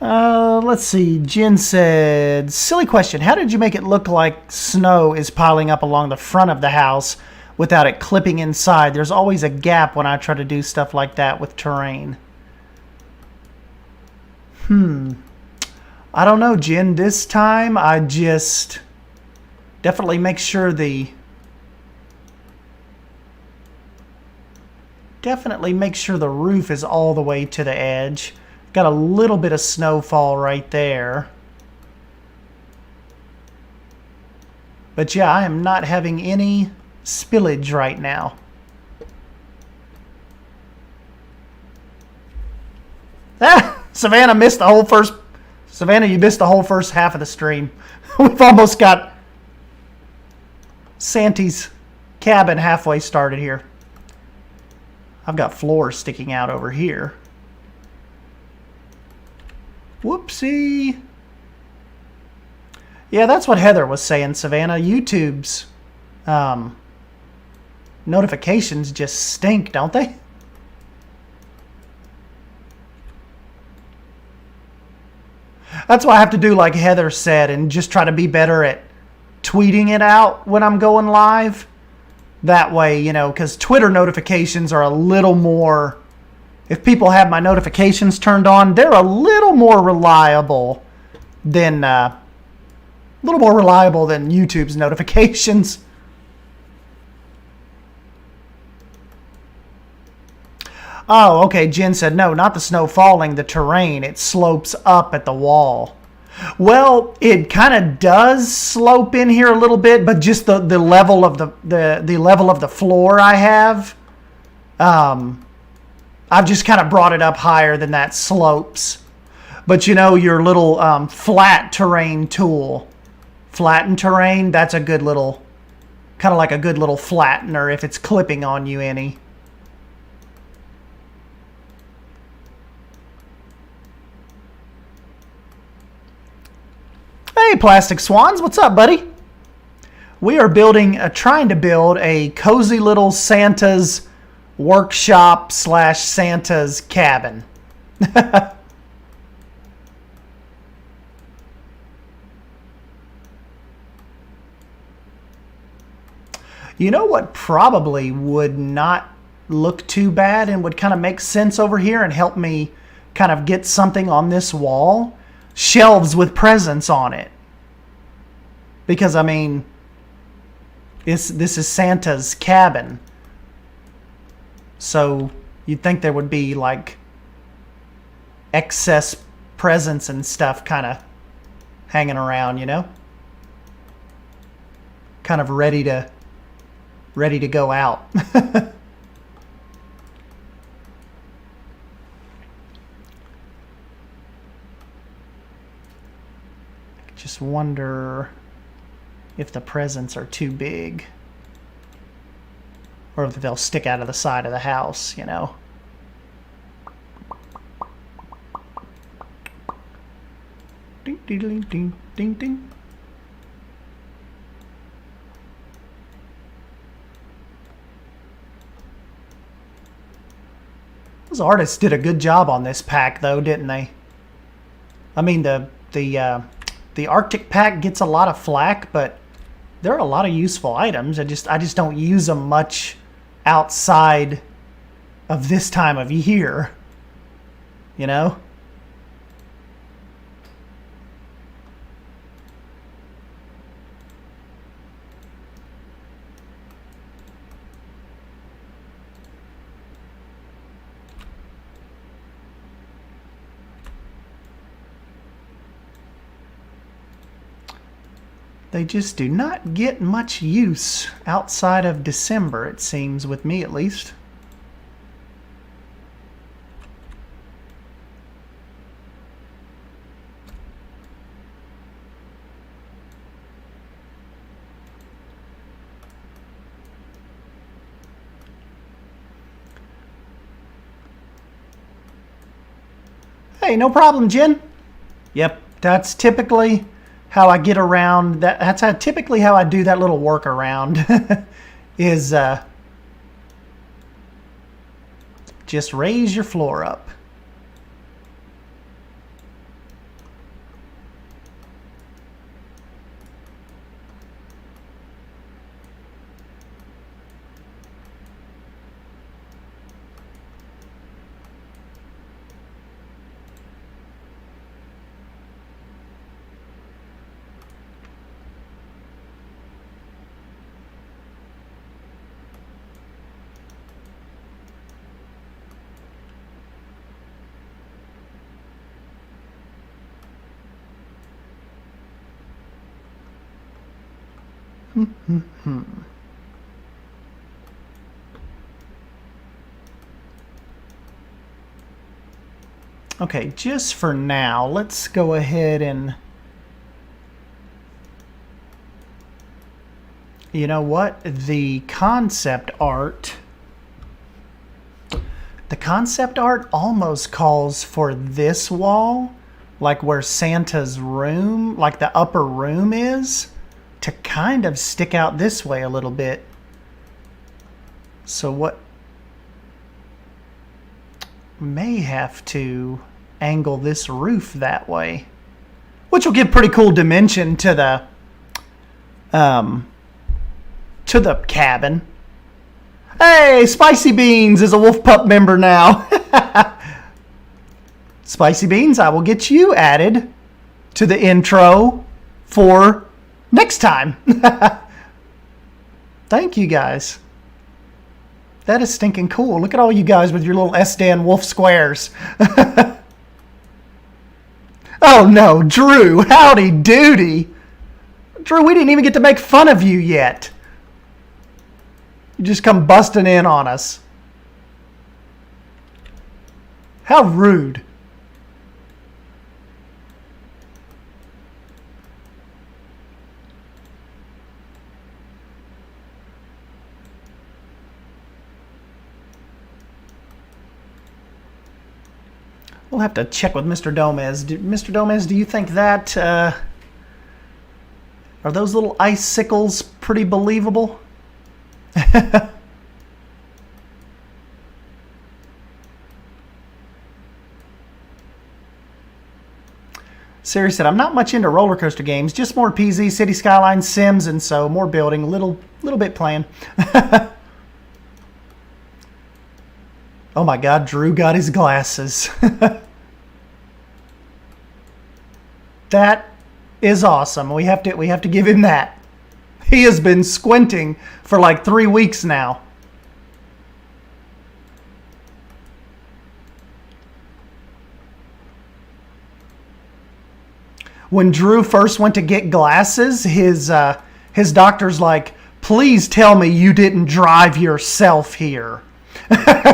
Let's see. Jen said, silly question. How did you make it look like snow is piling up along the front of the house without it clipping inside? There's always a gap when I try to do stuff like that with terrain. I don't know, Jen. This time I just definitely make sure the roof is all the way to the edge. Got a little bit of snowfall right there. But yeah, I am not having any spillage right now. Ah! Savannah missed the whole first... Savannah, you missed the whole first half of the stream. We've almost got Santy's cabin halfway started here. I've got floors sticking out over here. Whoopsie. Yeah, that's what Heather was saying, Savannah. YouTube's notifications just stink, don't they? That's why I have to do like Heather said and just try to be better at tweeting it out when I'm going live. That way, you know, because Twitter notifications are a little more, if people have my notifications turned on, they're a little more reliable than YouTube's notifications. Oh, okay, Jen said, no, not the snow falling, the terrain. It slopes up at the wall. Well, it kind of does slope in here a little bit, but just the level of the level of the floor I have, I've just kind of brought it up higher than that slopes. But you know, your little flat terrain tool, flatten terrain, that's a good little, kind of like a good little flattener if it's clipping on you any. Hey, Plastic Swans, what's up, buddy? We are trying to build a cozy little Santa's workshop / Santa's cabin. You know what probably would not look too bad and would kind of make sense over here and help me kind of get something on this wall? Shelves with presents on it. Because, I mean, this is Santa's cabin. So you'd think there would be like excess presents and stuff kind of hanging around, you know? Kind of ready to go out. Just wonder if the presents are too big or if they'll stick out of the side of the house, you know. Ding, ding, ding, ding, ding, ding. Those artists did a good job on this pack, though, didn't they? I mean, the Arctic pack gets a lot of flack, but there are a lot of useful items. I just don't use them much outside of this time of year, you know? They just do not get much use outside of December, it seems, with me at least. Hey, no problem, Jen. Yep, that's typically how I get around that. That's typically how I do that little workaround is just raise your floor up. Okay, just for now, let's go ahead and, you know what, the concept art, The concept art almost calls for this wall, like where Santa's room, like the upper room is, to kind of stick out this way a little bit. So what? May have to angle this roof that way, which will give pretty cool dimension to the cabin. Hey, Spicy Beans is a Wolf Pup member now. Spicy Beans, I will get you added to the intro for next time. Thank you guys. That is stinking cool. Look at all you guys with your little S-Dan Wolf squares. Oh no, Drew, howdy doody. Drew, we didn't even get to make fun of you yet. You just come busting in on us. How rude. We'll have to check with Mr. Gomez. Mr. Gomez, do you think that... are those little icicles pretty believable? Siri said, I'm not much into roller coaster games, just more PZ, City Skylines, Sims, and so more building, little bit playing. Oh my God, Drew got his glasses. That is awesome. We have to give him that. He has been squinting for like 3 weeks now. When Drew first went to get glasses, his doctor's like, please tell me you didn't drive yourself here.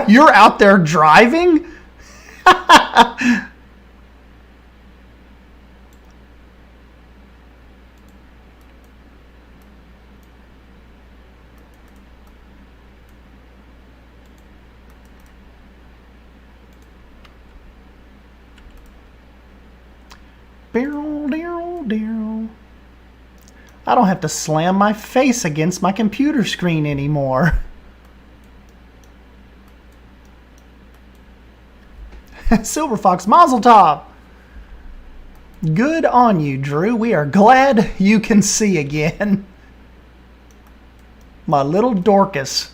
You're out there driving? I don't have to slam my face against my computer screen anymore. Silver Fox Mazel Tov. Good on you, Drew. We are glad you can see again. My little Dorcas.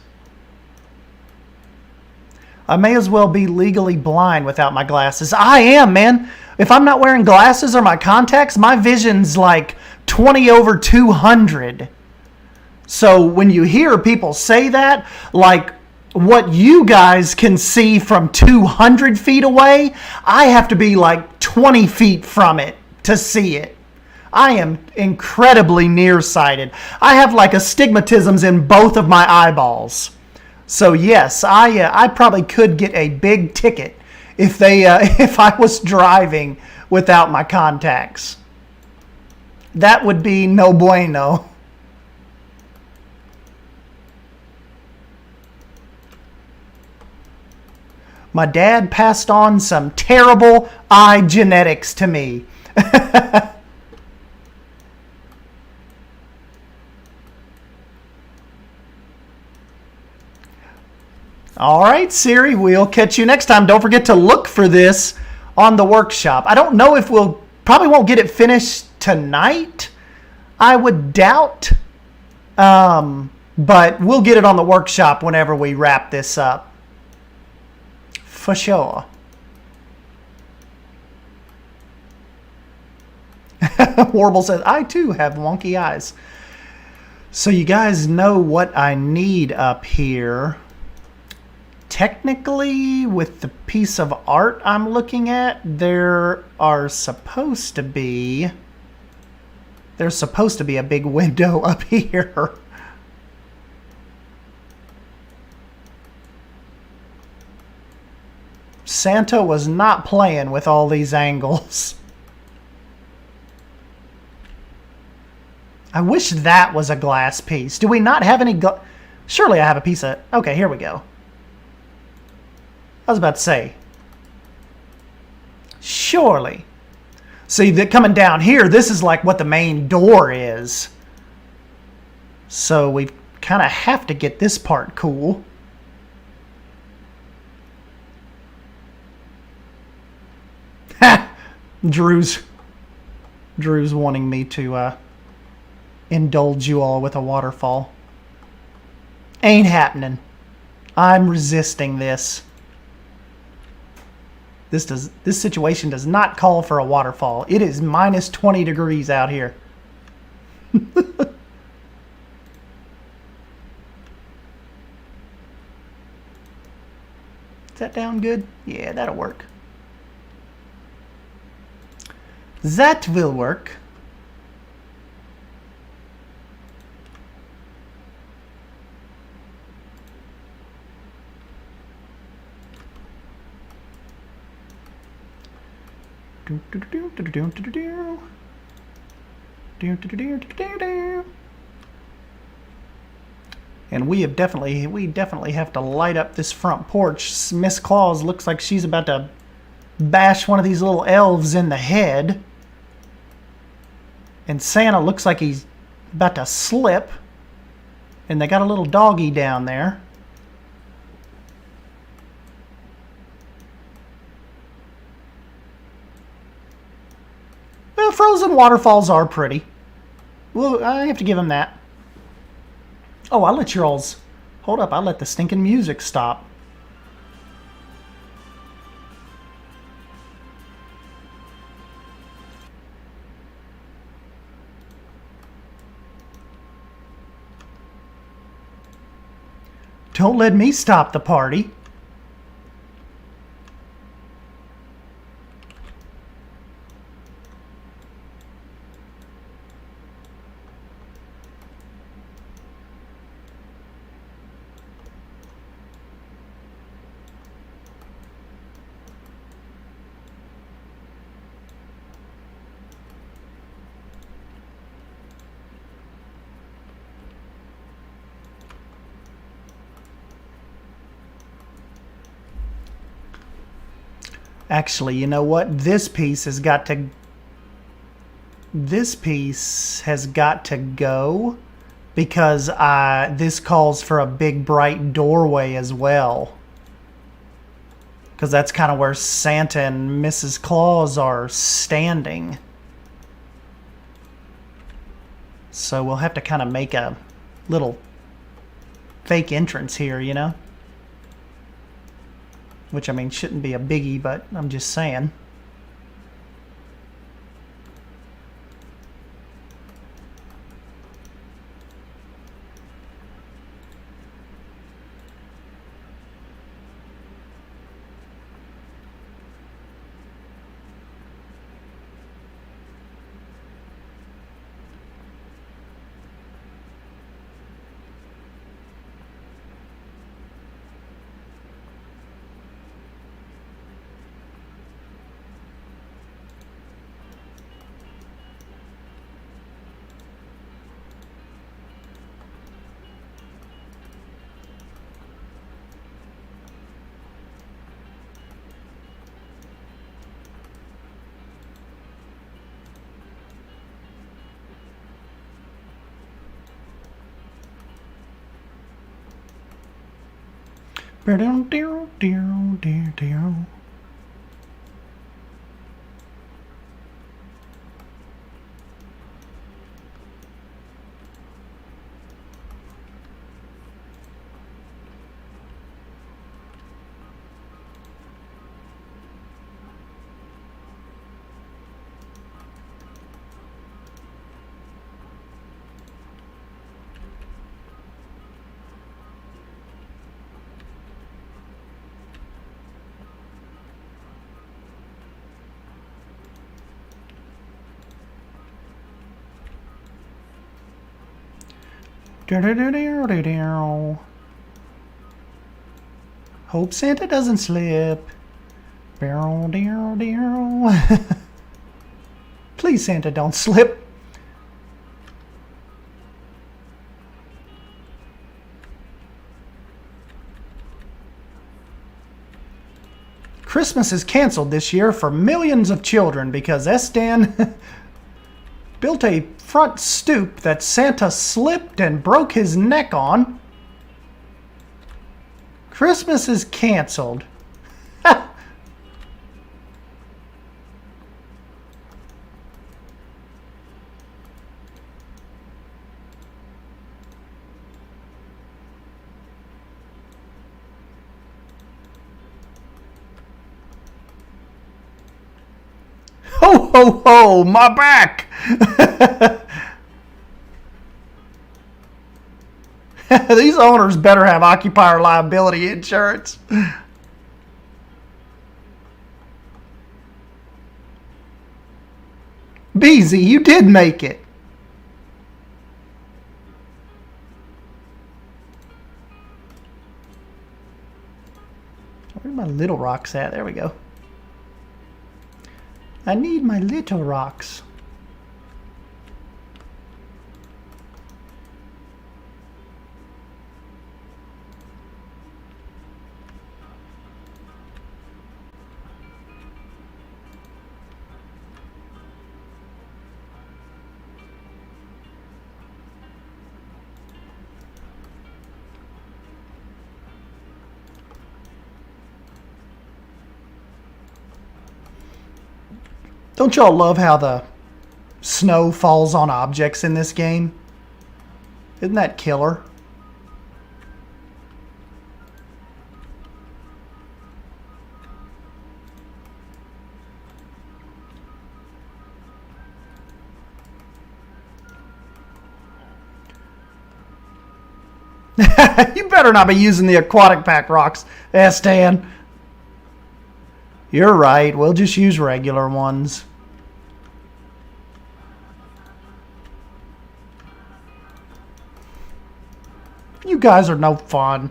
I may as well be legally blind without my glasses. I am, man. If I'm not wearing glasses or my contacts, my vision's like 20/200. So when you hear people say that, like what you guys can see from 200 feet away, I have to be like 20 feet from it to see it. I am incredibly nearsighted. I have like astigmatisms in both of my eyeballs. So yes, I probably could get a big ticket if I was driving without my contacts. That would be no bueno. My dad passed on some terrible eye genetics to me. All right, Siri, we'll catch you next time. Don't forget to look for this on the workshop. I don't know if probably won't get it finished tonight. I would doubt. But we'll get it on the workshop whenever we wrap this up. For sure. Warble says, I too have wonky eyes. So you guys know what I need up here. Technically, with the piece of art I'm looking at, there's supposed to be a big window up here. Santa was not playing with all these angles. I wish that was a glass piece. Do we not have any Surely I have a piece of... Okay, here we go. I was about to say, surely. See, that coming down here, this is like what the main door is. So we kind of have to get this part cool. Ha! Drew's wanting me to indulge you all with a waterfall. Ain't happening. I'm resisting this. This situation does not call for a waterfall. It is minus 20 degrees out here. Is that down good? Yeah, that'll work. That will work. And we definitely have to light up this front porch. Miss Claus looks like she's about to bash one of these little elves in the head. And Santa looks like he's about to slip. And they got a little doggy down there. Well, frozen waterfalls are pretty. Well, I have to give him that. Oh, I'll let your alls... Hold up, I'll let the stinking music stop. Don't let me stop the party. Actually, you know what? This piece has got to go because this calls for a big bright doorway as well. Because that's kind of where Santa and Mrs. Claus are standing. So we'll have to kind of make a little fake entrance here, you know? Which, I mean, shouldn't be a biggie, but I'm just saying. Hope Santa doesn't slip. Please, Santa, don't slip. Christmas is canceled this year for millions of children because Estan built a front stoop that Santa slipped and broke his neck on. Christmas is canceled. Ho, ho, ho, my back! These owners better have occupier liability insurance. Beezy, you did make it. Where are my little rocks at? There we go. I need my little rocks. Don't y'all love how the snow falls on objects in this game? Isn't that killer? You better not be using the aquatic pack rocks, Stan. You're right, we'll just use regular ones. You guys are no fun.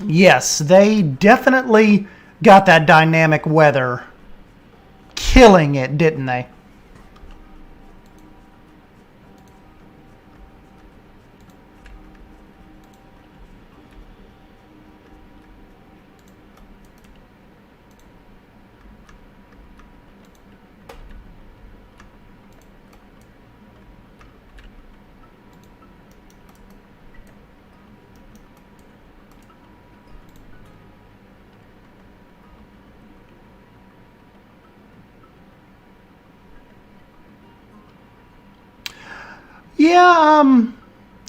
Yes, they definitely got that dynamic weather killing it, didn't they? Yeah,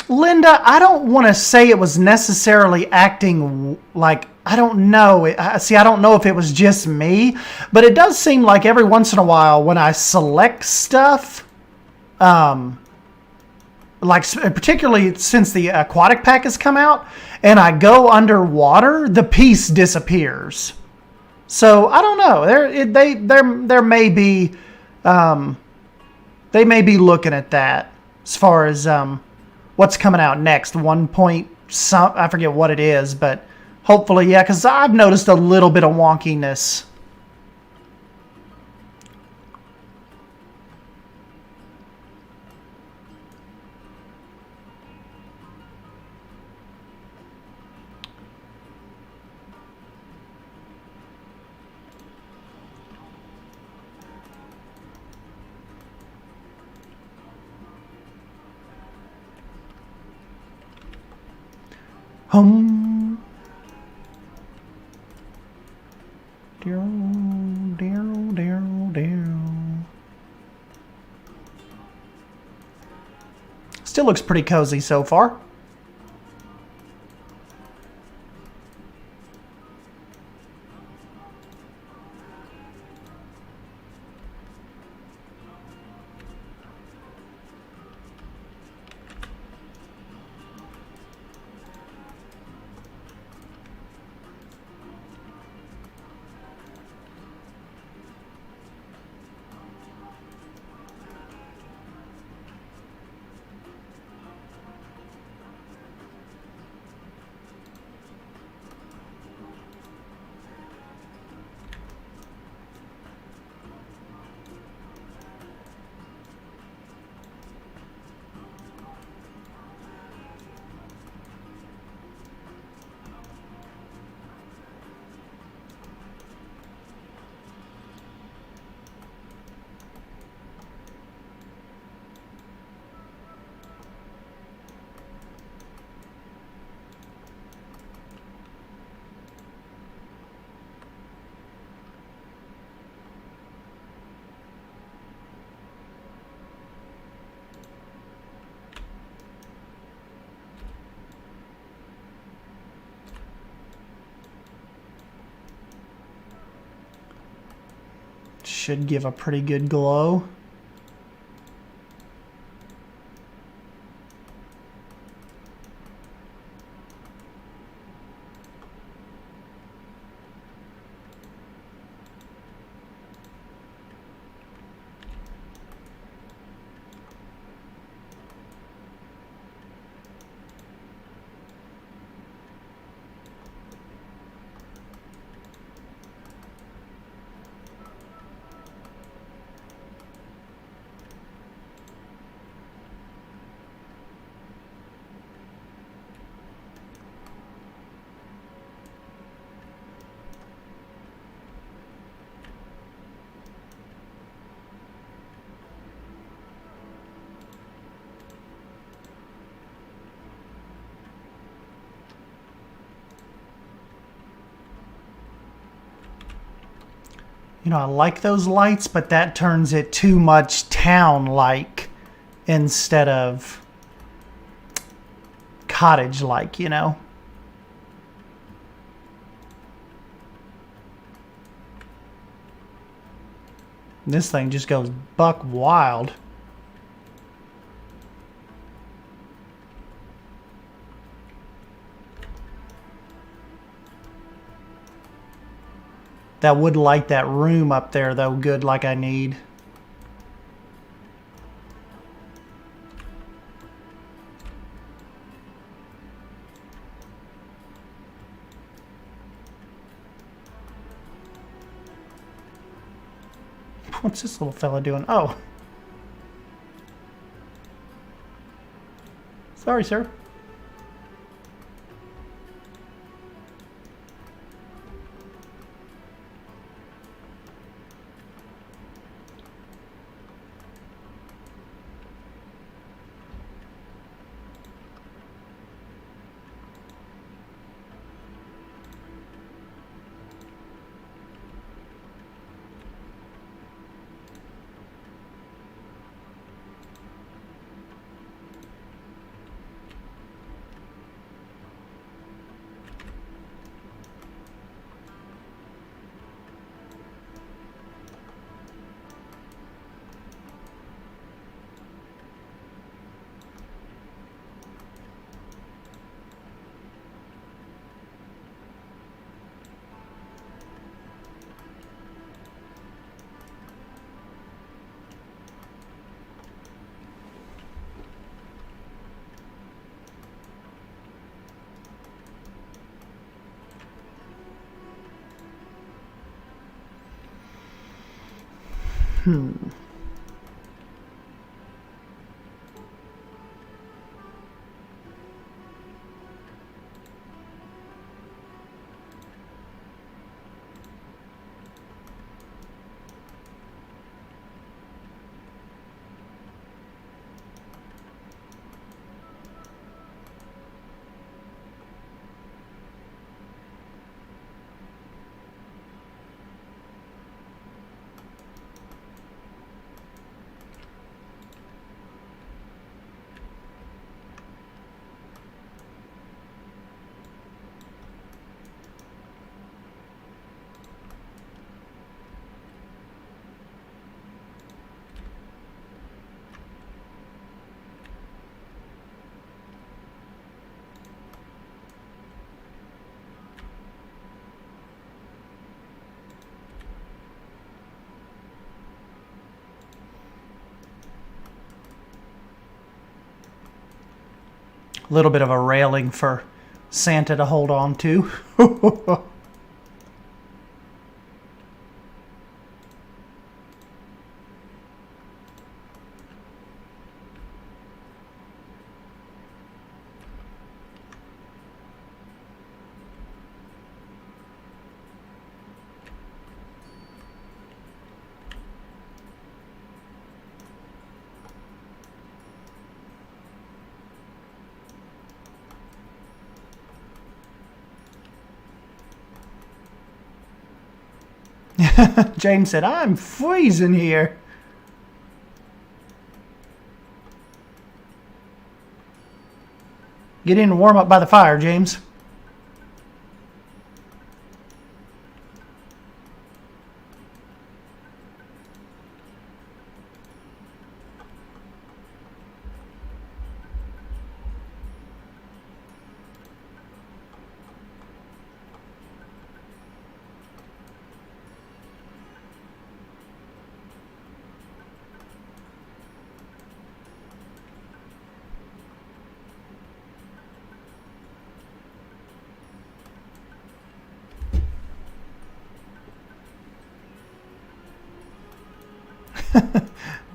Linda, I don't want to say it was necessarily acting like, I don't know. See, I don't know if it was just me, but it does seem like every once in a while when I select stuff, like particularly since the aquatic pack has come out, and I go underwater, the piece disappears. So I don't know. There may be, they may be looking at that. As far as what's coming out next, 1 point some, I forget what it is, but hopefully, yeah, because I've noticed a little bit of wonkiness. Still looks pretty cozy so far. Should give a pretty good glow. You know, I like those lights, but that turns it too much town-like instead of cottage-like, you know? This thing just goes buck wild. That would light that room up there, though, good like I need. What's this little fella doing? Oh. Sorry, sir. A little bit of a railing for Santa to hold on to. James said, I'm freezing here. Get in and warm up by the fire, James.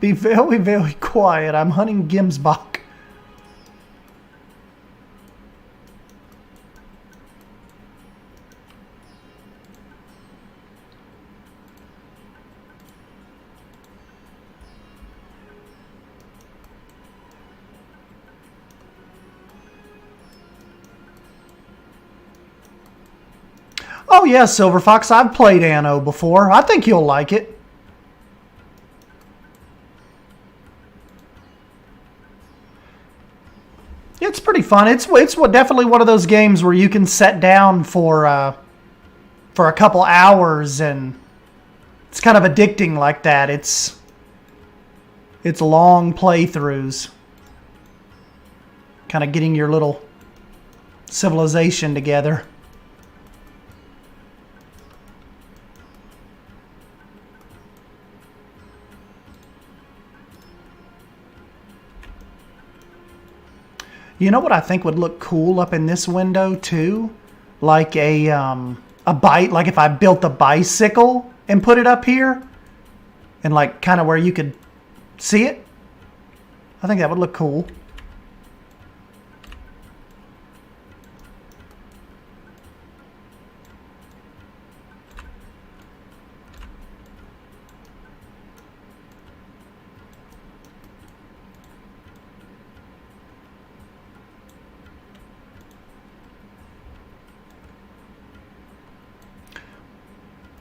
Be very, very quiet. I'm hunting Gimsbach. Oh yeah, Silver Fox, I've played Anno before. I think you'll like it. It's pretty fun. It's definitely one of those games where you can sit down for a couple hours, and it's kind of addicting like that. It's long playthroughs, kind of getting your little civilization together. You know what I think would look cool up in this window too? Like a bike, like if I built a bicycle and put it up here, and like kind of where you could see it. I think that would look cool.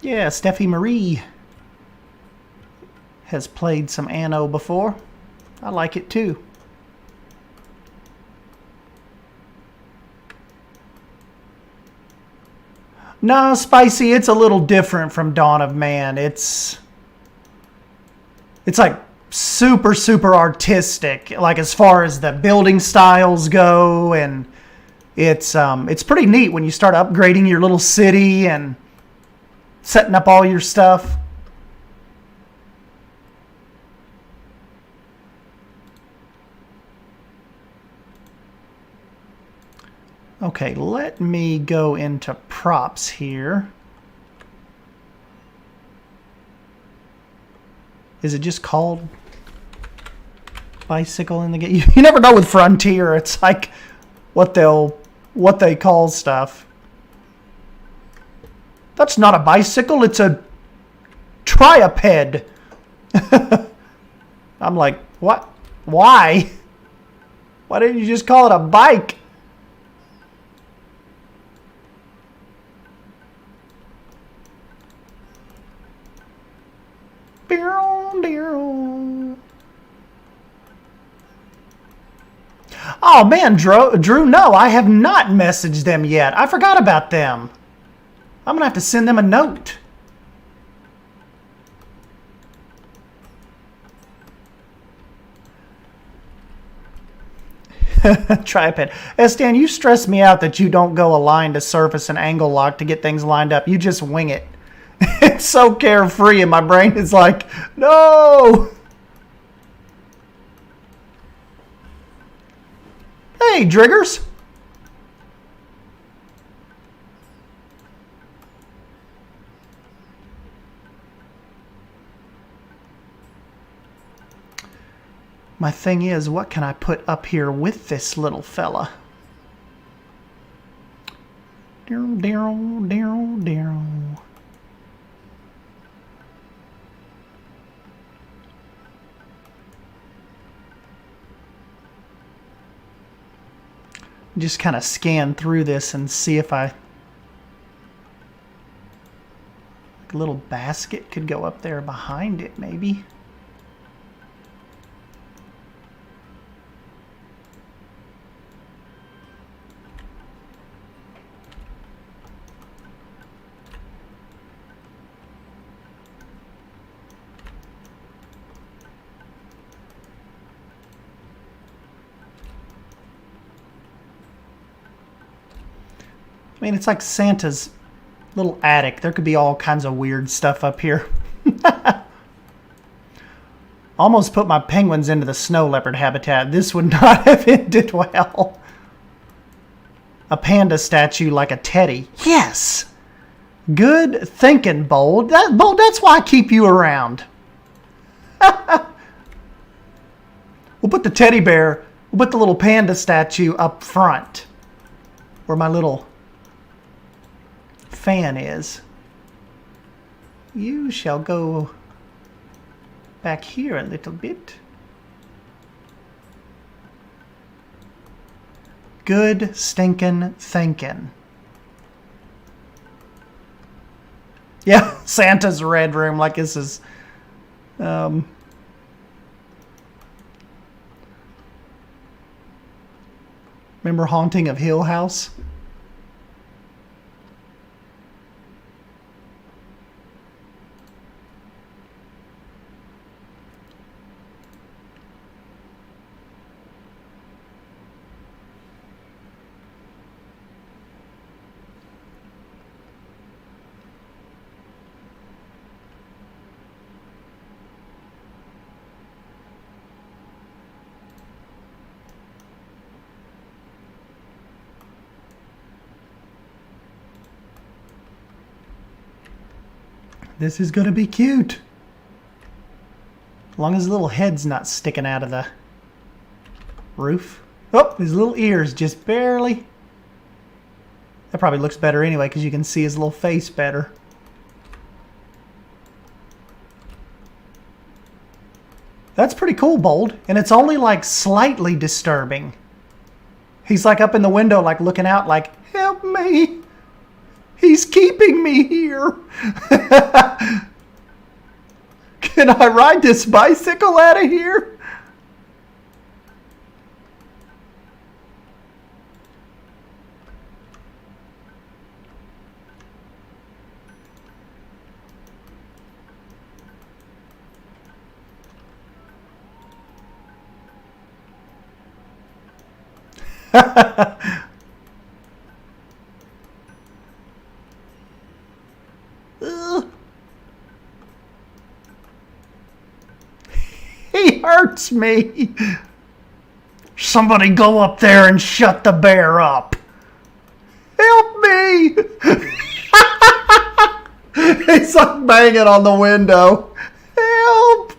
Yeah, Steffi Marie has played some Anno before. I like it too. No, Spicy, it's a little different from Dawn of Man. It's like super, super artistic, like as far as the building styles go, and it's pretty neat when you start upgrading your little city and setting up all your stuff. Okay, let me go into props here. Is it just called bicycle in the game? You never know with Frontier. It's like what they call stuff. That's not a bicycle, it's a trioped. I'm like, what? Why? Why didn't you just call it a bike? Oh man, Drew, no, I have not messaged them yet. I forgot about them. I'm going to have to send them a note. Tripod. Stan, you stress me out that you don't go align to surface and angle lock to get things lined up. You just wing it. It's so carefree, and my brain is like, no. Hey, Driggers. My thing is, what can I put up here with this little fella? Daryl, Daryl, Daryl, Daryl. Just kind of scan through this and see if a little basket could go up there behind it, maybe. I mean, it's like Santa's little attic. There could be all kinds of weird stuff up here. Almost put my penguins into the snow leopard habitat. This would not have ended well. A panda statue like a teddy. Yes! Good thinking, Bold. Bold, that's why I keep you around. We'll put the teddy bear, we'll put the little panda statue up front where my little fan is. You shall go back here a little bit. Good stinkin' thinking. Yeah, Santa's red room, like this is, remember Haunting of Hill House? This is gonna be cute. As long as his little head's not sticking out of the roof. Oh, his little ears just barely. That probably looks better anyway because you can see his little face better. That's pretty cool, Bold. And it's only like slightly disturbing. He's like up in the window like looking out like, help me. He's keeping me here. Can I ride this bicycle out of here? He hurts me. Somebody go up there and shut the bear up. Help me. He's like banging on the window. Help.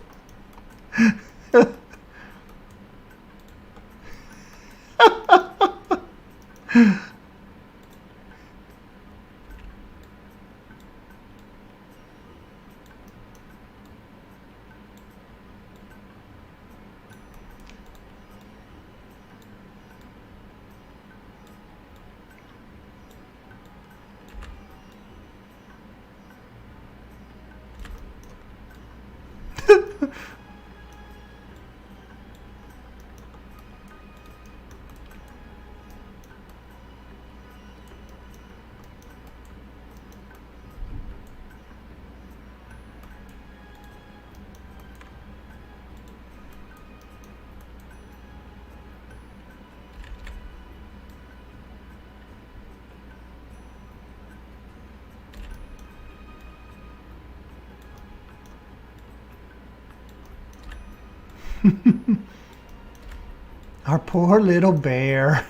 Our poor little bear.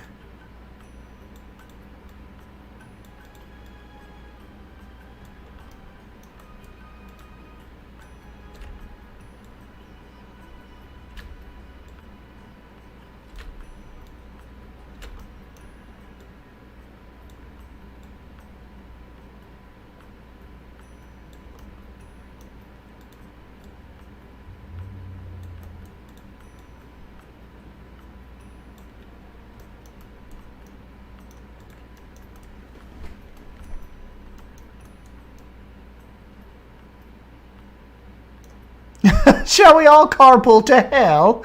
Shall we all carpool to hell?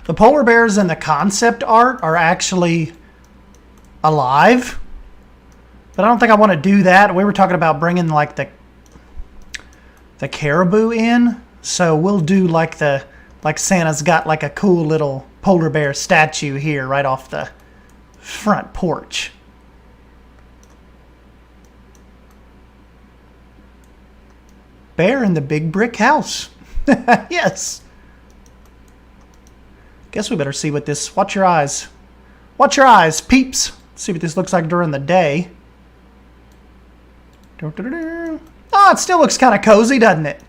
The polar bears in the concept art are actually alive, but I don't think I want to do that. We were talking about bringing like the caribou in, so we'll do like Santa's got like a cool little polar bear statue here right off the front porch. Bear in the big brick house. Yes. Guess we better see what this... Watch your eyes. Watch your eyes, peeps. See what this looks like during the day. Oh, it still looks kind of cozy, doesn't it?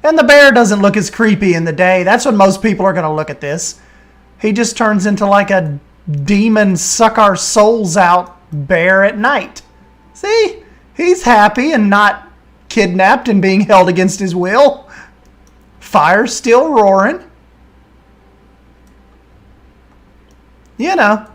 And the bear doesn't look as creepy in the day. That's when most people are going to look at this. He just turns into like a demon suck our souls out bear at night. See? He's happy and not kidnapped and being held against his will. Fire's still roaring. You know.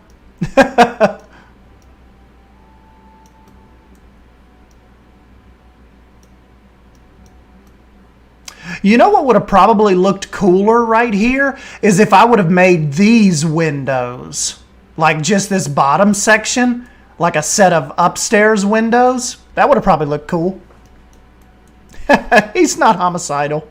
You know what would have probably looked cooler right here is if I would have made these windows, like just this bottom section, like a set of upstairs windows. That would have probably looked cool. He's not homicidal.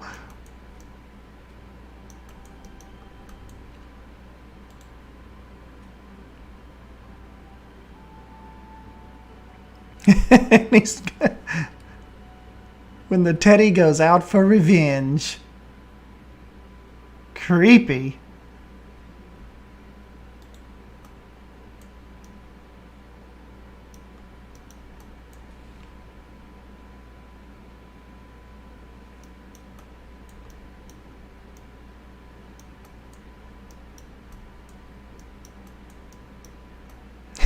When the teddy goes out for revenge. Creepy.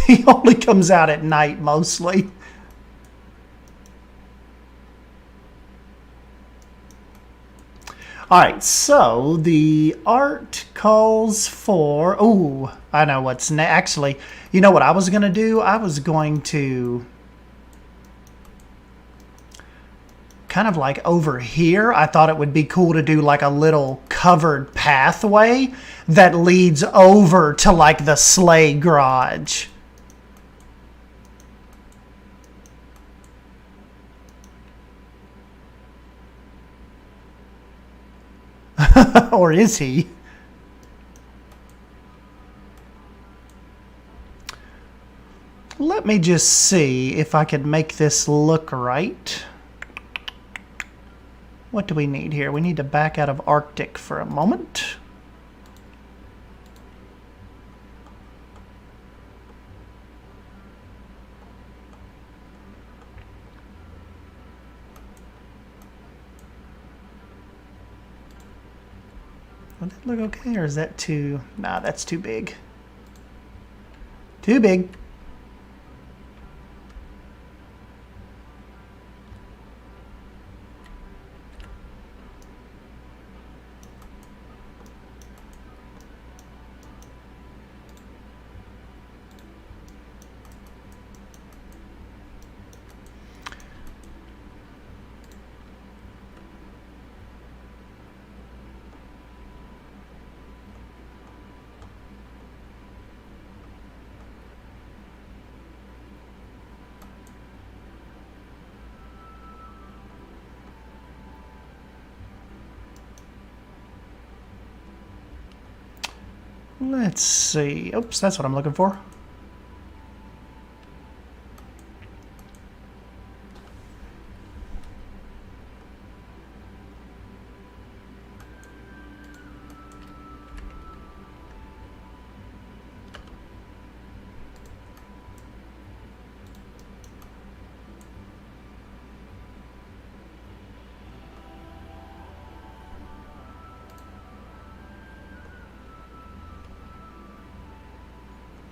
He only comes out at night mostly. All right, so the art calls for... Oh, I know what's next. Actually, you know what I was going to do? I was going to... kind of like over here, I thought it would be cool to do like a little covered pathway that leads over to like the sleigh garage. Or is he? Let me just see if I could make this look right. What do we need here? We need to back out of Arctic for a moment. Would that look okay, or is that too... Nah, that's too big. Too big. Let's see. Oops, that's what I'm looking for.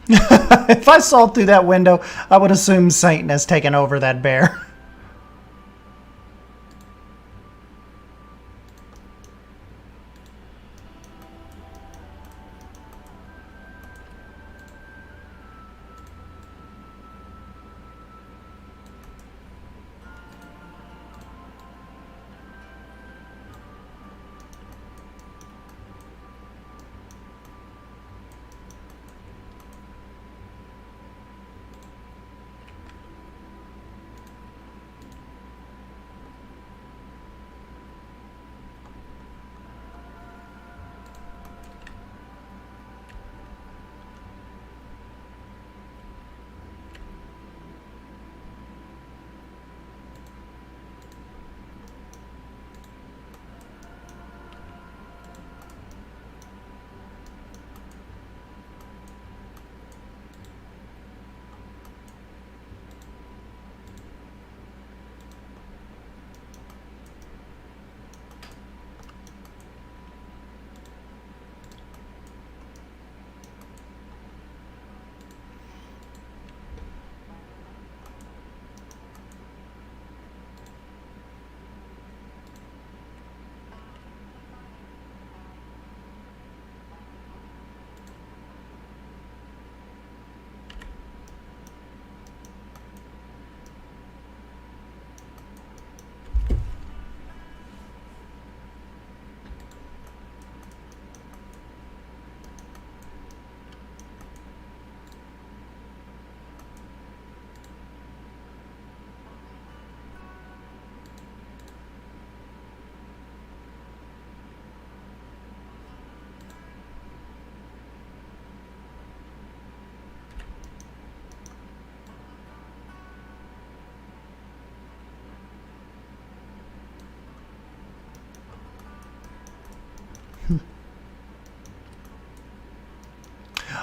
If I saw through that window, I would assume Satan has taken over that bear.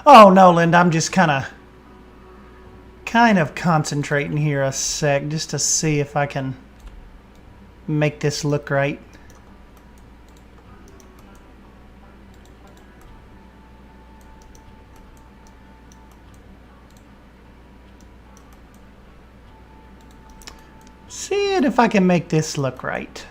Oh no, Linda, I'm just kind of concentrating here a sec just to see if I can make this look right. See it if I can make this look right.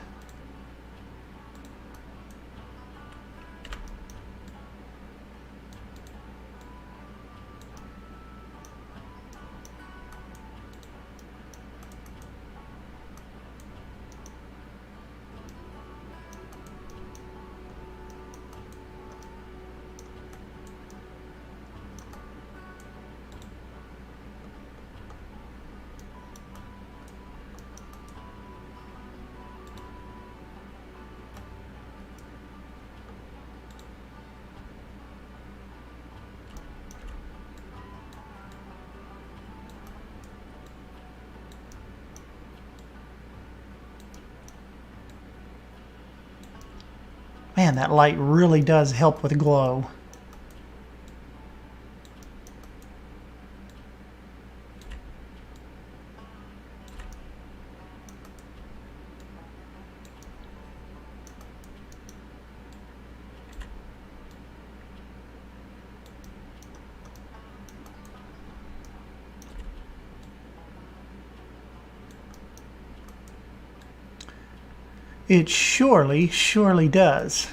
Man, that light really does help with glow. It surely, surely does.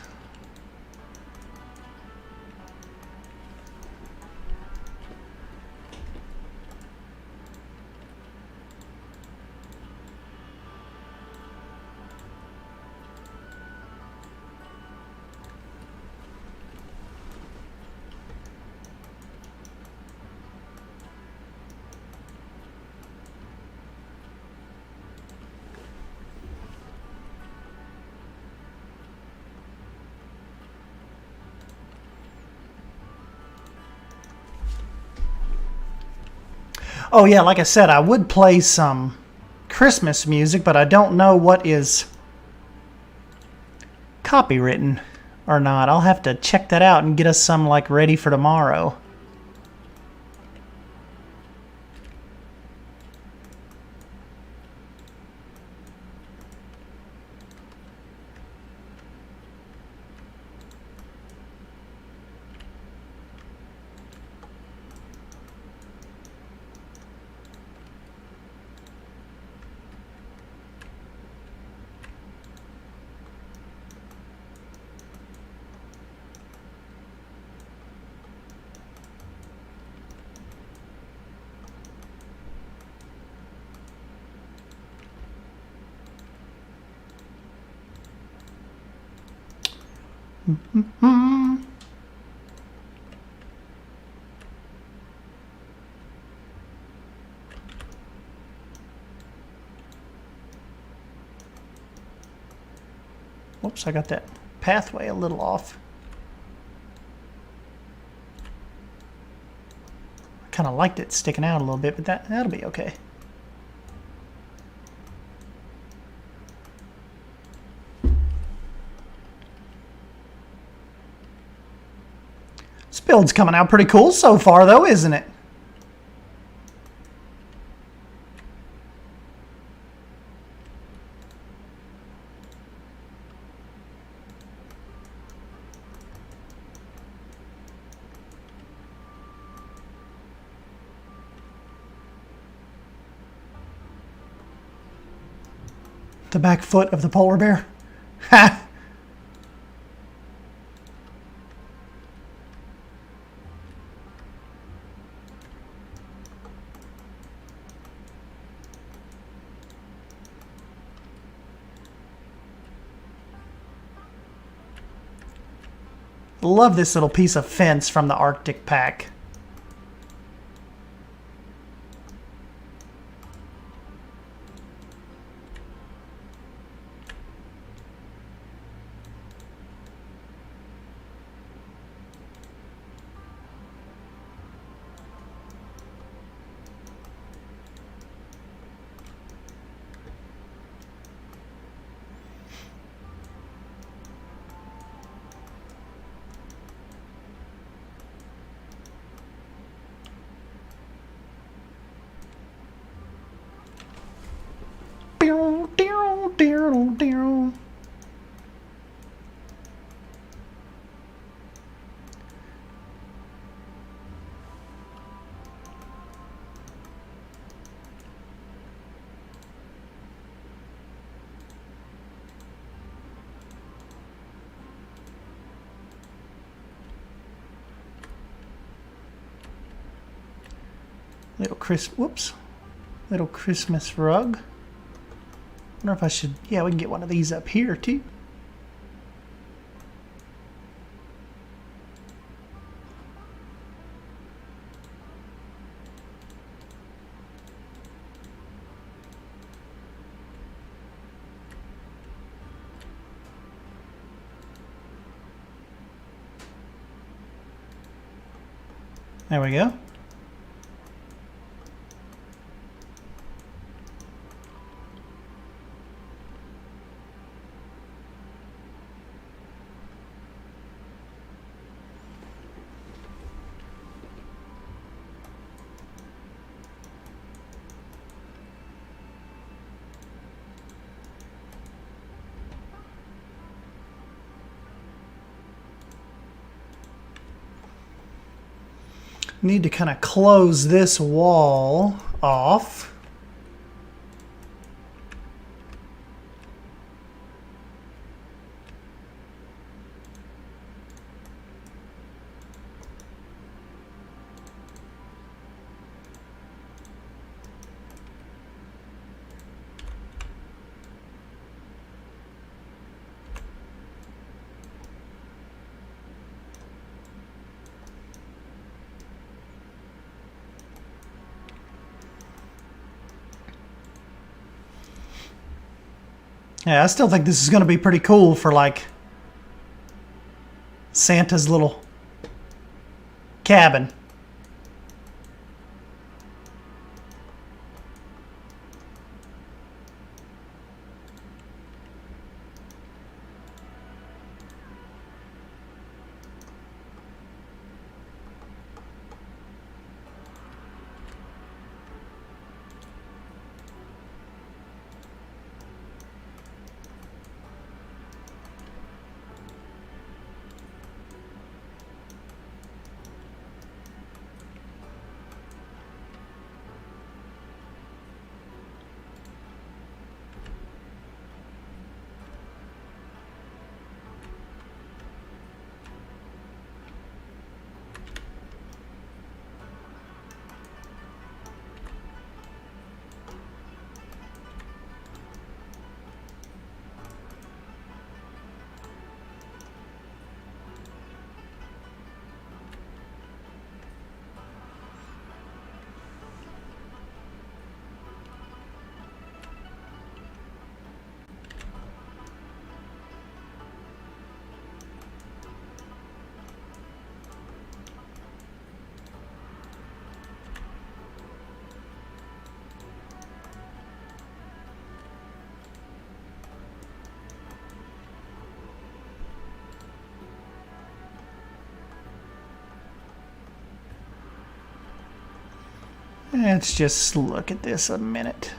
Oh yeah, like I said, I would play some Christmas music, but I don't know what is copywritten or not. I'll have to check that out and get us some like ready for tomorrow. Whoops, I got that pathway a little off. I kind of liked it sticking out a little bit, but that'll be okay. This build's coming out pretty cool so far, though, isn't it? The back foot of the polar bear. Ha! Love this little piece of fence from the Arctic pack. Little Christmas rug. Wonder if I should, yeah, we can get one of these up here too. There we go. Need to kind of close this wall off. Yeah, I still think this is going to be pretty cool for, like, Santa's little cabin. Let's just look at this a minute.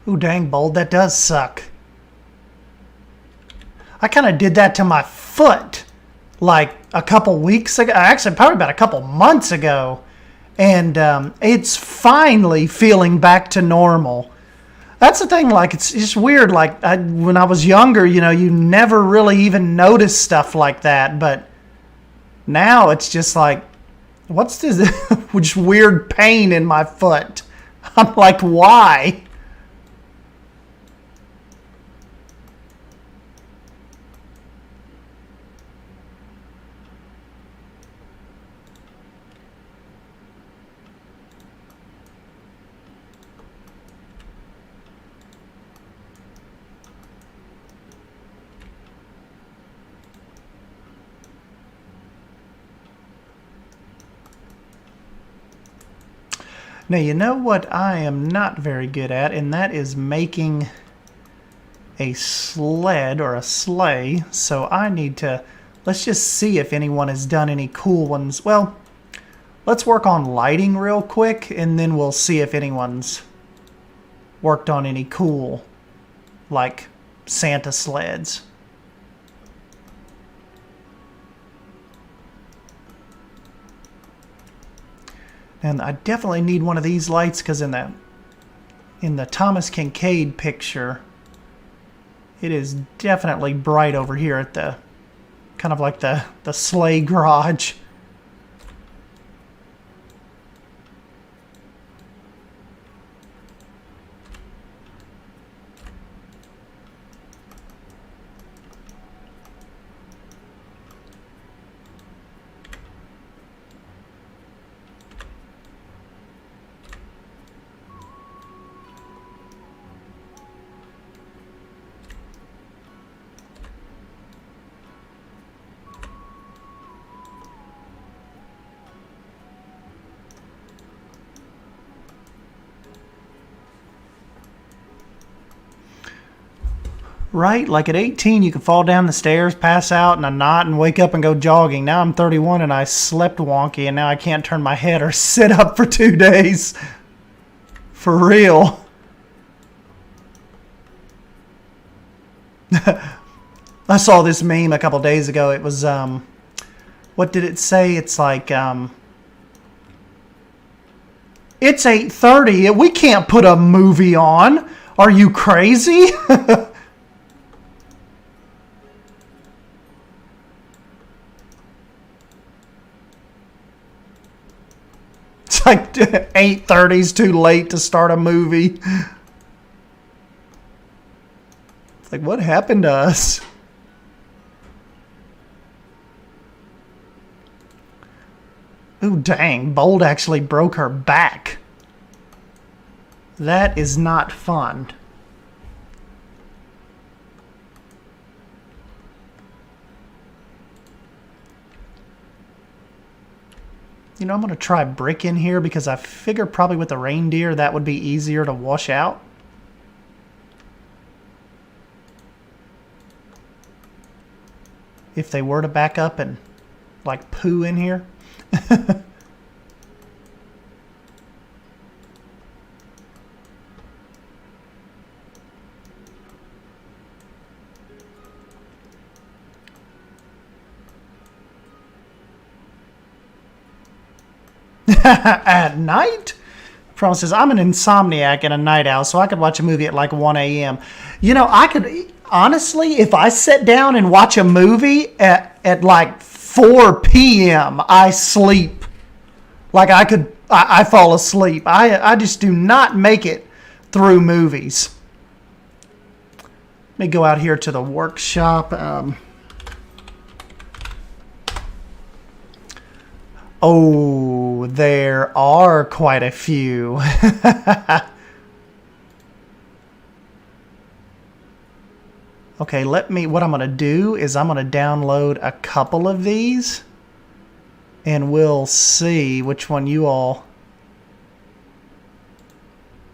Ooh, dang, Bold, that does suck. I kind of did that to my foot like a couple weeks ago. Actually, probably about a couple months ago. And it's finally feeling back to normal. That's the thing, like, it's just weird. Like, when I was younger, you know, you never really even noticed stuff like that. But now it's just like, what's this just weird pain in my foot? I'm like, why? Now, you know what I am not very good at, and that is making a sled or a sleigh. So I need to, let's just see if anyone has done any cool ones. Well, let's work on lighting real quick, and then we'll see if anyone's worked on any cool, like, Santa sleds. And I definitely need one of these lights because in the Thomas Kinkade picture, it is definitely bright over here at the kind of like the sleigh garage. Right? Like at 18, you could fall down the stairs, pass out in a knot, and wake up and go jogging. Now I'm 31 and I slept wonky, and now I can't turn my head or sit up for 2 days. For real. I saw this meme a couple days ago. It was, what did it say? It's like, it's 8:30. We can't put a movie on. Are you crazy? It's like 8:30 is too late to start a movie. It's like, what happened to us? Ooh, dang. Bold actually broke her back. That is not fun. You know, I'm going to try brick in here because I figure probably with the reindeer that would be easier to wash out. if they were to back up and like poo in here. At night? Promises, I'm an insomniac and a night owl, so I could watch a movie at like 1 a.m. You know, I could, honestly, if I sit down and watch a movie at like 4 p.m., I sleep. Like I fall asleep. I just do not make it through movies. Let me go out here to the workshop. Oh, there are quite a few. Okay, what I'm going to do is I'm going to download a couple of these and we'll see which one you all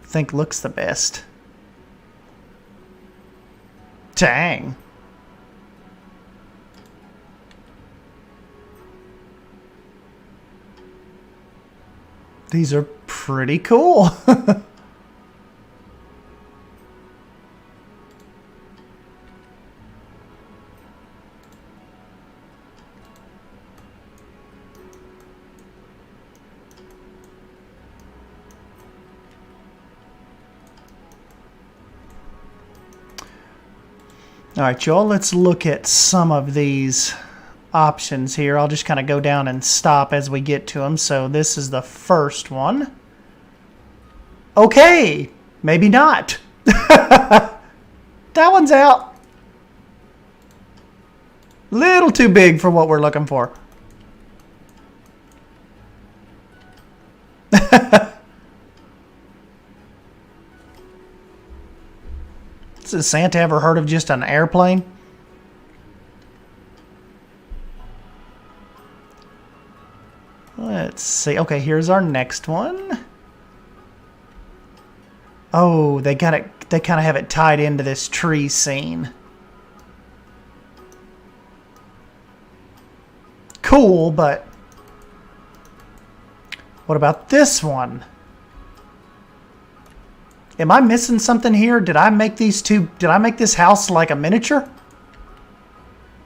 think looks the best. Dang. These are pretty cool. All right, y'all, let's look at some of these options here. I'll just kind of go down and stop as we get to them. So this is the first one. Okay, maybe not. That one's out. Little too big for what we're looking for. Has Santa ever heard of just an airplane? Let's see. Okay, here's our next one. Oh, they got it. They kind of have it tied into this tree scene. Cool, but what about this one? Am I missing something here? Did I make these two? Did I make this house like a miniature?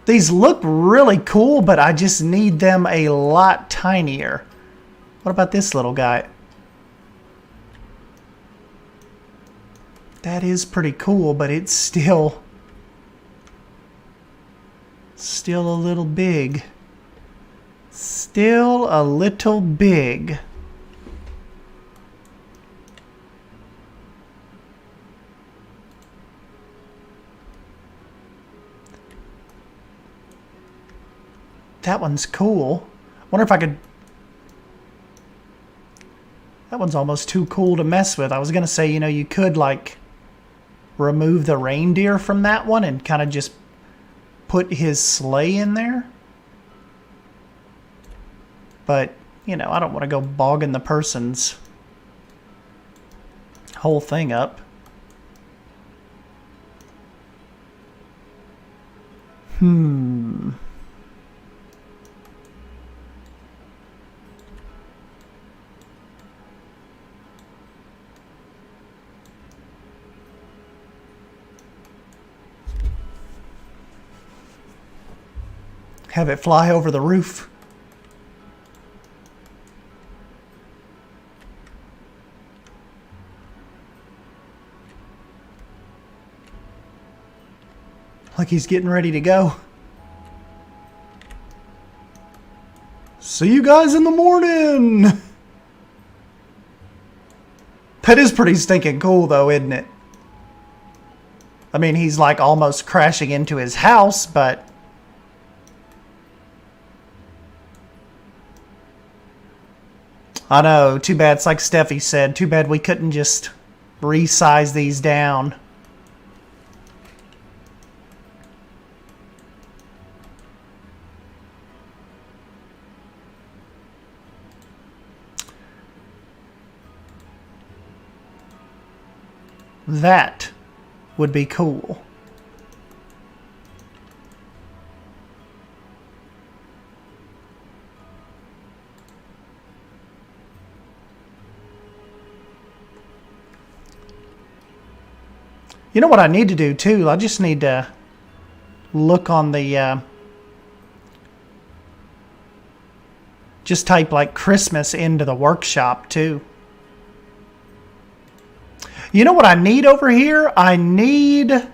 These look really cool, but I just need them a lot tinier. What about this little guy? That is pretty cool, but it's still a little big. Still a little big. That one's cool. Wonder if I could... That one's almost too cool to mess with. I was going to say, you know, you could, like, remove the reindeer from that one and kind of just put his sleigh in there. But, you know, I don't want to go bogging the person's whole thing up. Have it fly over the roof. Like he's getting ready to go. See you guys in the morning. That is pretty stinking cool though, isn't it? I mean, he's like almost crashing into his house, but... I know, too bad. It's like Steffi said. Too bad we couldn't just resize these down. That would be cool. You know what I need to do too? I just need to look on the... just type like Christmas into the workshop too. You know what I need over here? I need...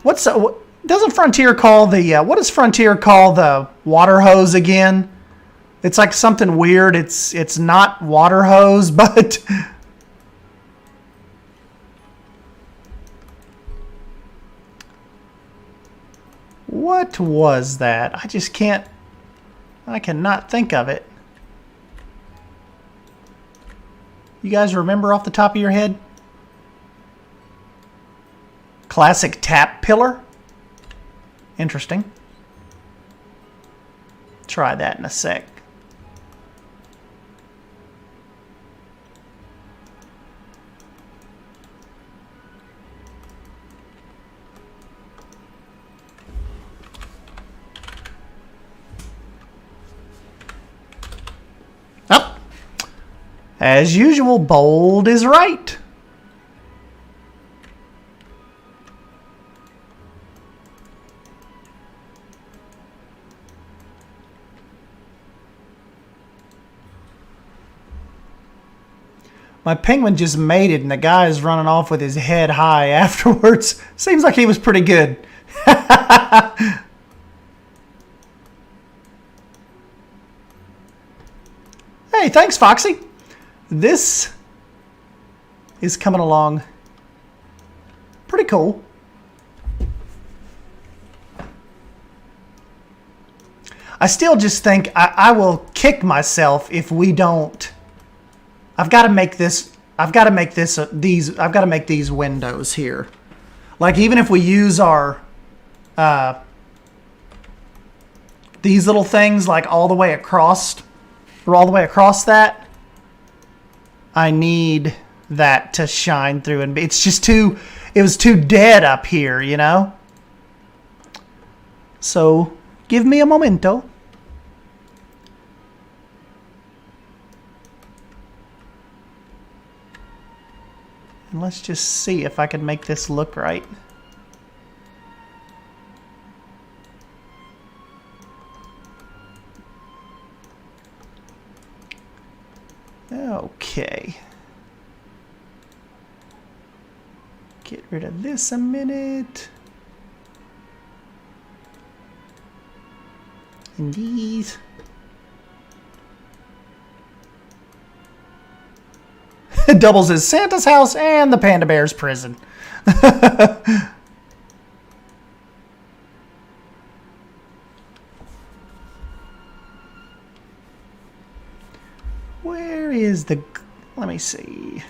doesn't Frontier call the... what does Frontier call the water hose again? It's like something weird. It's not water hose, but... What was that? I just can't... I cannot think of it. You guys remember off the top of your head? Classic tap pillar? Interesting. Try that in a sec. Oh, as usual, bold is right. My penguin just mated and the guy is running off with his head high afterwards. Seems like he was pretty good. Hey, thanks, Foxy. This is coming along pretty cool. I still just think I will kick myself if we don't. I've got to make this. I've got to make this. I've got to make these windows here. Like even if we use our these little things like all the way across, or all the way across that, I need that to shine through, and it's just too. It was too dead up here, you know. So give me a momento. And let's just see if I can make this look right. Okay. Get rid of this a minute. And these. It doubles as Santa's house and the Panda Bear's prison. Where is the... Let me see.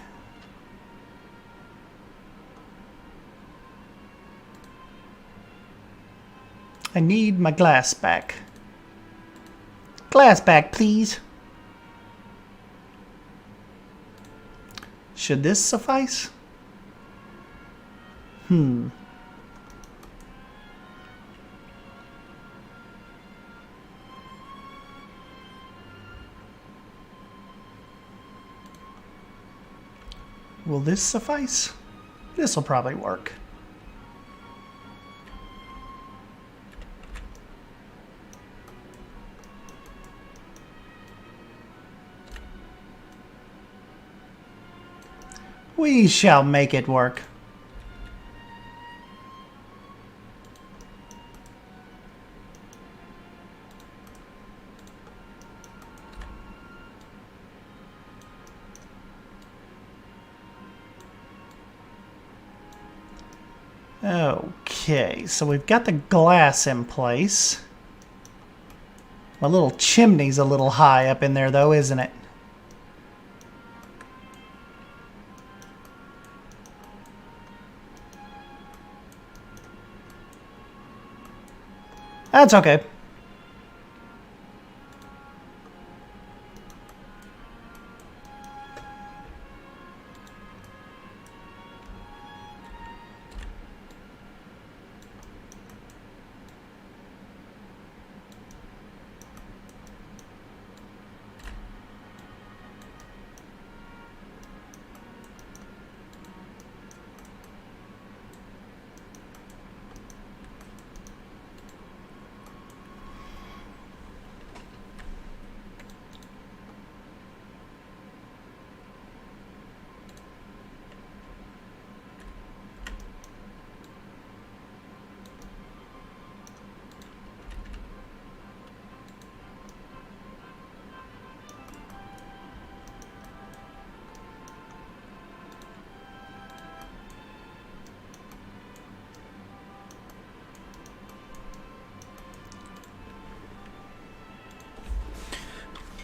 I need my glass back. Glass back, please. Should this suffice? Will this suffice? This will probably work. We shall make it work. Okay, so we've got the glass in place. My little chimney's a little high up in there though, isn't it? That's okay.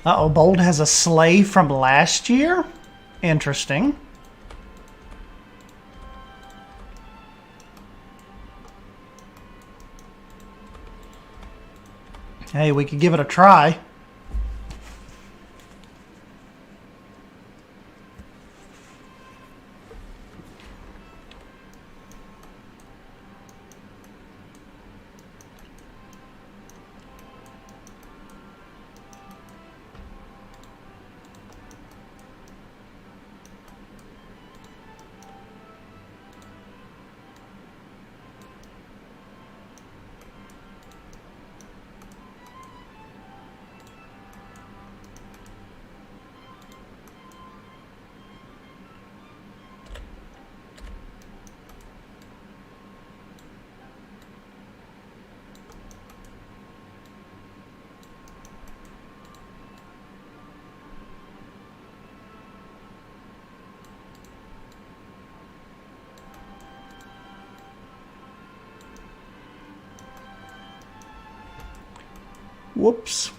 Uh-oh, Bold has a sleigh from last year? Interesting. Hey, we could give it a try. Whoops.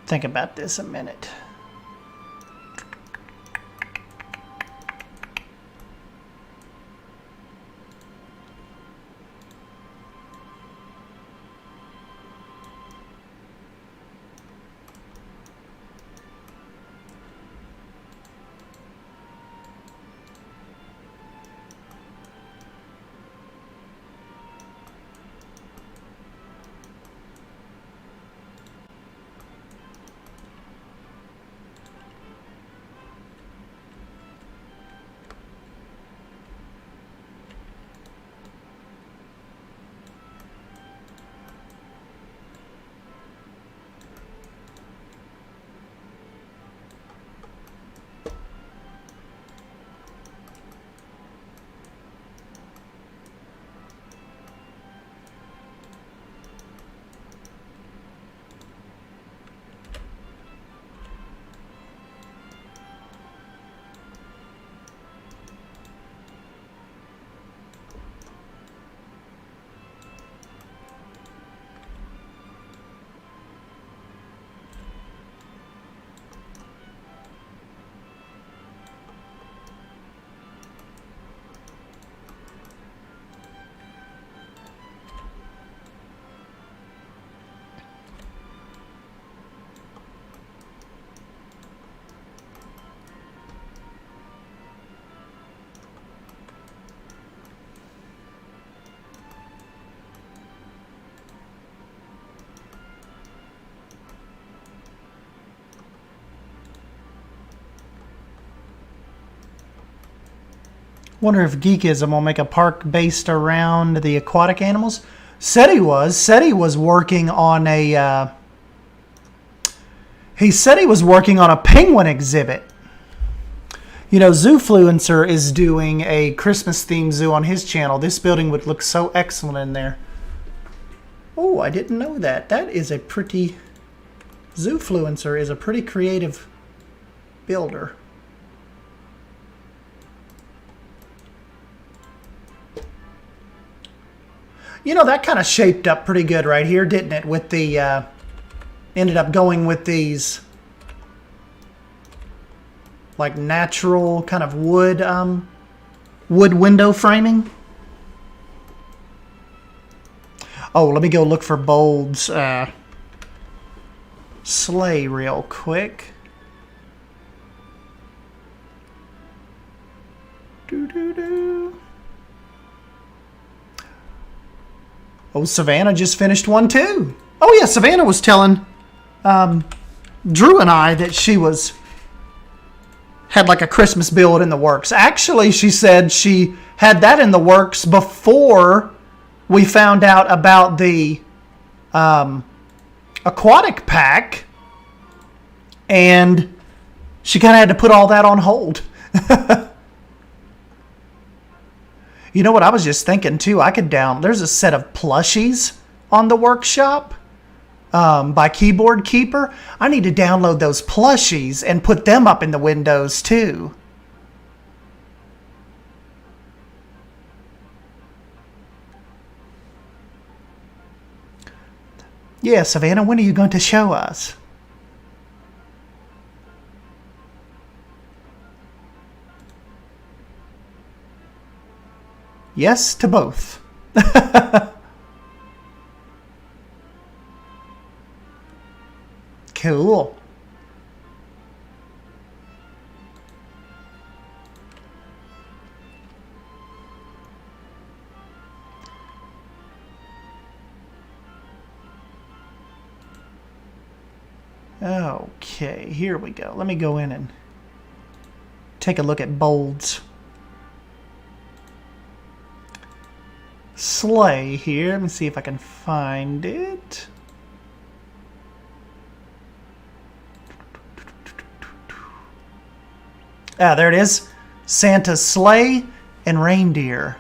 Think about this a minute. Wonder if Geekism will make a park based around the aquatic animals. Said he was working on a. He said he was working on a penguin exhibit. You know, Zoofluencer is doing a Christmas themed zoo on his channel. This building would look so excellent in there. Oh, I didn't know that. That is a pretty. Zoofluencer is a pretty creative builder. You know, that kind of shaped up pretty good right here, didn't it? With the, ended up going with these, like, natural kind of wood window framing. Oh, let me go look for Bold's sleigh real quick. Doo-doo-doo. Oh, Savannah just finished one too. Oh yeah, Savannah was telling Drew and I that she had like a Christmas build in the works. Actually, she said she had that in the works before we found out about the aquatic pack, and she kind of had to put all that on hold. You know what I was just thinking too? I could there's a set of plushies on the workshop by Keyboard Keeper. I need to download those plushies and put them up in the windows too. Yeah, Savannah, when are you going to show us? Yes to both. Cool. Okay, here we go. Let me go in and take a look at Bold's sleigh here. Let me see if I can find it. Ah, there it is. Santa's sleigh and reindeer.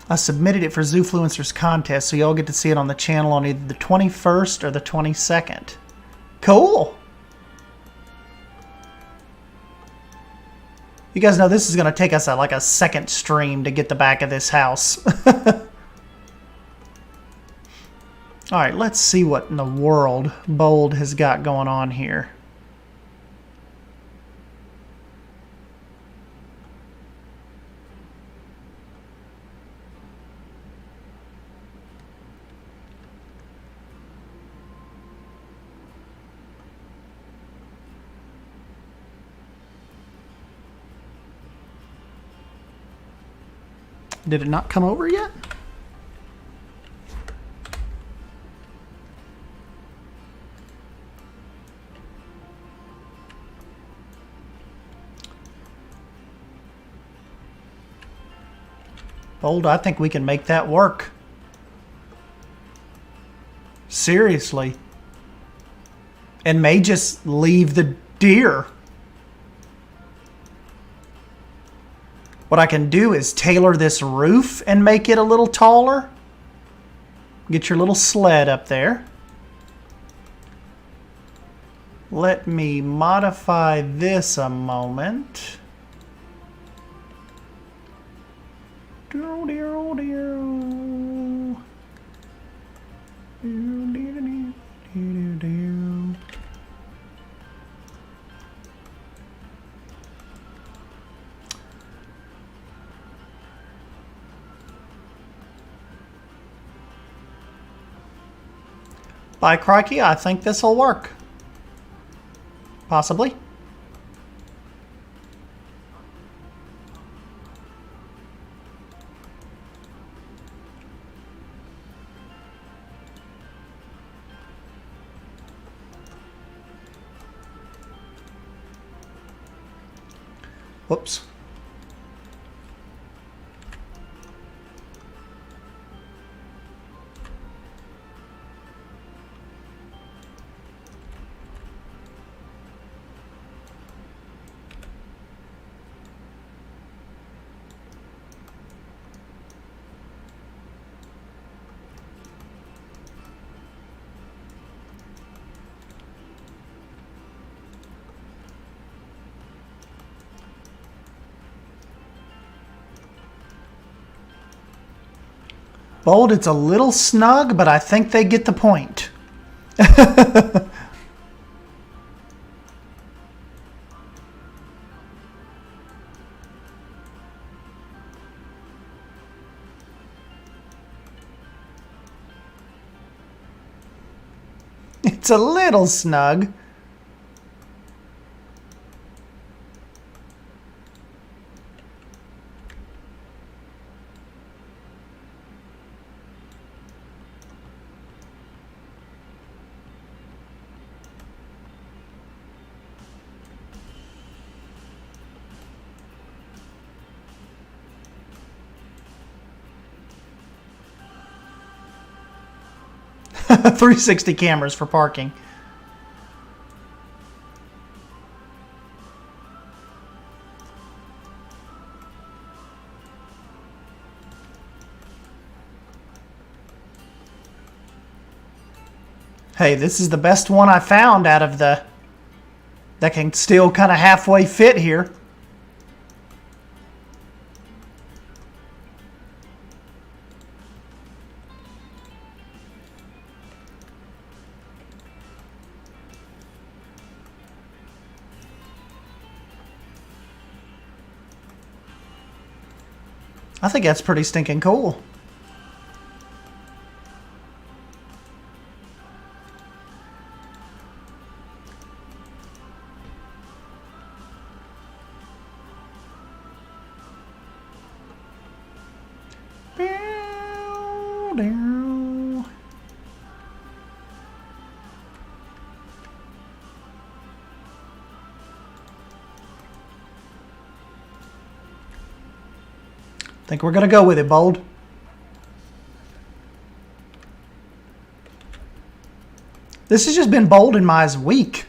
I submitted it for Zoofluencers contest, so y'all get to see it on the channel on either the 21st or the 22nd. Cool! You guys know this is going to take us like a second stream to get the back of this house. Alright, let's see what in the world Bold has got going on here. Did it not come over yet? Bold, I think we can make that work. Seriously. And may just leave the deer. What I can do is tailor this roof and make it a little taller. Get your little sled up there. Let me modify this a moment. By crikey, I think this will work. Possibly. Whoops. Bold, it's a little snug, but I think they get the point. It's a little snug. .360 cameras for parking. Hey, this is the best one I found out of the that can still kind of halfway fit here. I think that's pretty stinking cool. I think we're going to go with it, Bold. This has just been Bold in my week.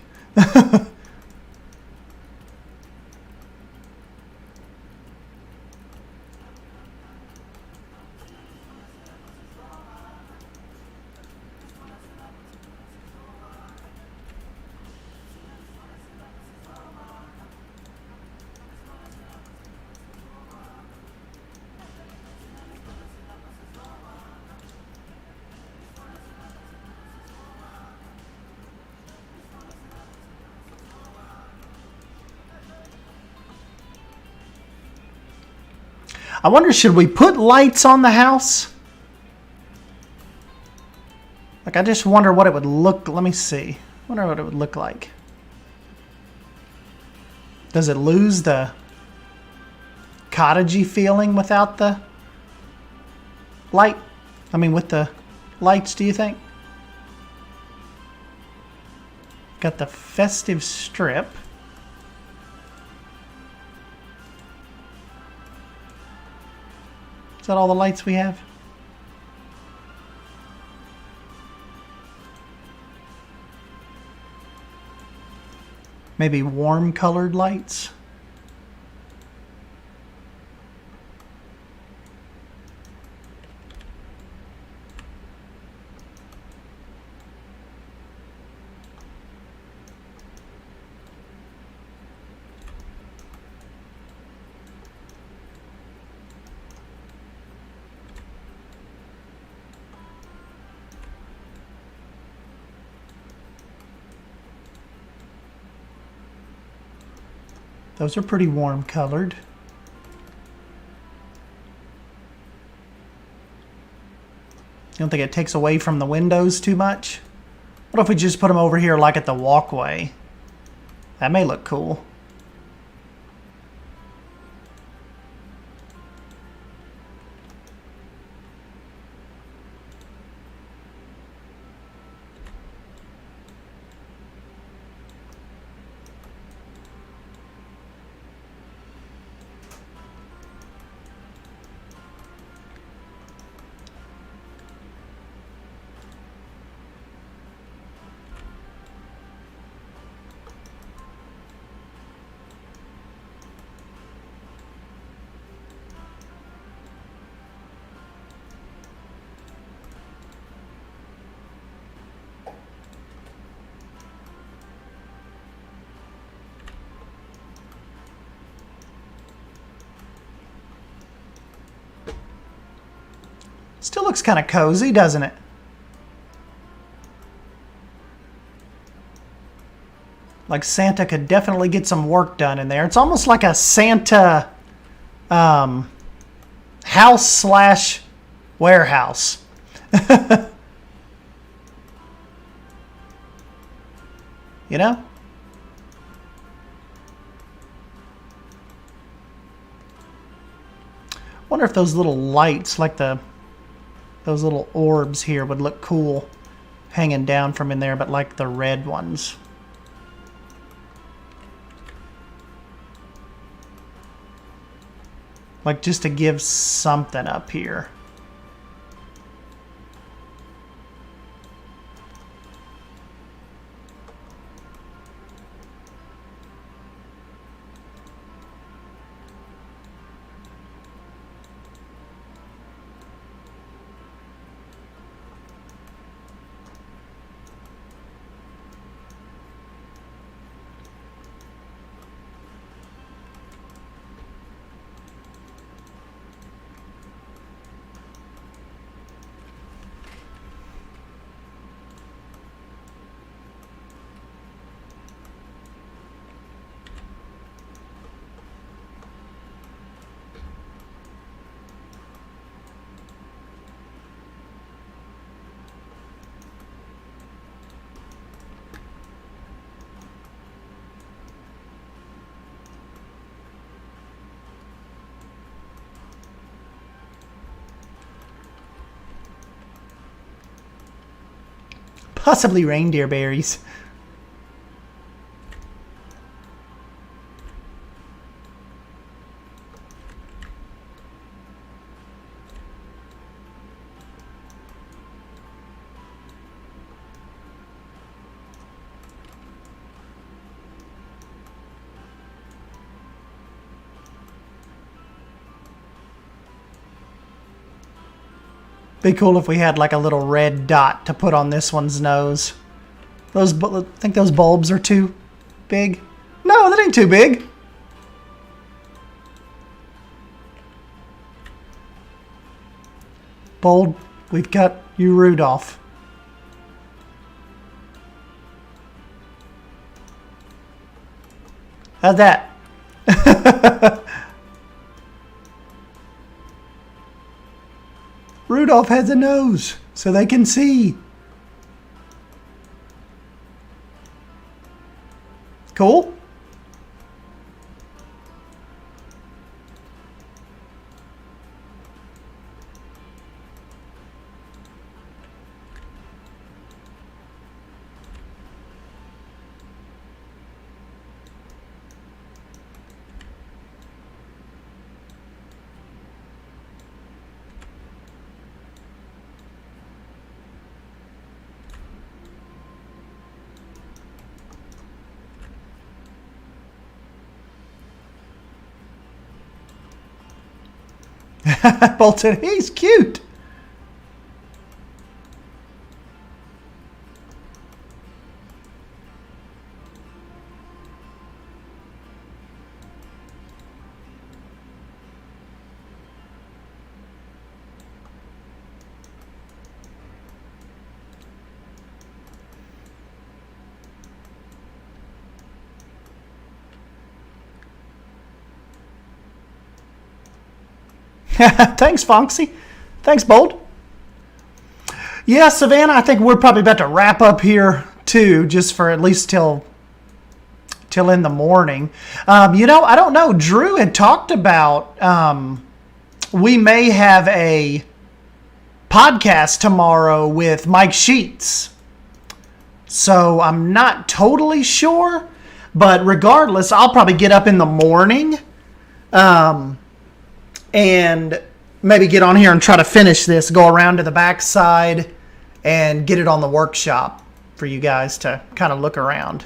I wonder, should we put lights on the house? Like, I just wonder what it would look. Let me see. I wonder what it would look like. Does it lose the cottagey feeling without the light? I mean, with the lights, do you think? Got the festive strip. Is that all the lights we have? Maybe warm colored lights? Those are pretty warm colored. You don't think it takes away from the windows too much? What if we just put them over here like at the walkway? That may look cool. Still looks kind of cozy, doesn't it? Like Santa could definitely get some work done in there. It's almost like a Santa house slash warehouse. You know? Wonder if those little lights, like those little orbs here, would look cool hanging down from in there, but like the red ones. Like just to give something up here. Possibly reindeer berries. Be cool if we had like a little red dot to put on this one's nose. I think those bulbs are too big. No, that ain't too big. Bold, we've got you Rudolph. How's that? Rudolph has a nose, so they can see. Cool? Bolton, he's cute. Thanks, Fonksy. Thanks, Bold. Yeah, Savannah, I think we're probably about to wrap up here, too, just for at least till in the morning. You know, I don't know. Drew had talked about we may have a podcast tomorrow with Mike Sheets. So I'm not totally sure, but regardless, I'll probably get up in the morning and maybe get on here and try to finish this, go around to the backside and get it on the workshop for you guys to kind of look around.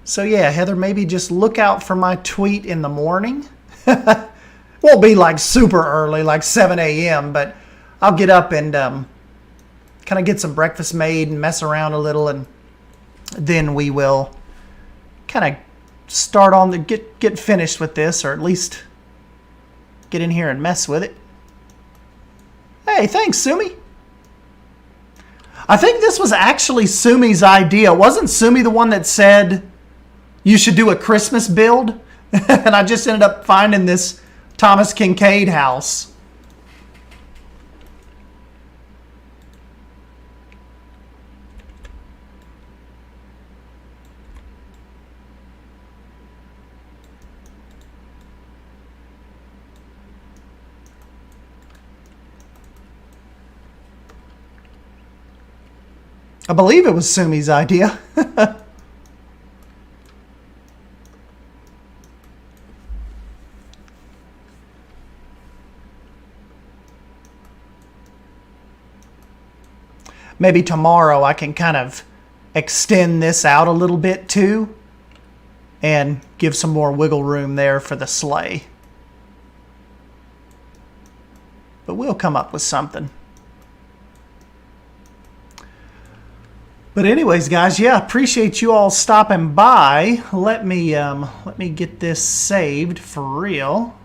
So yeah, Heather, maybe just look out for my tweet in the morning. Won't be like super early, like 7 a.m., but I'll get up and kind of get some breakfast made and mess around a little, and then we will kind of start on the get finished with this, or at least get in here and mess with it. Hey, thanks, Sumi. I think this was actually Sumi's idea. Wasn't Sumi the one that said you should do a Christmas build? And I just ended up finding this Thomas Kinkade house. I believe it was Sumi's idea. Maybe tomorrow I can kind of extend this out a little bit too and give some more wiggle room there for the sleigh. But we'll come up with something. But anyways, guys, yeah, appreciate you all stopping by. Let me get this saved for real.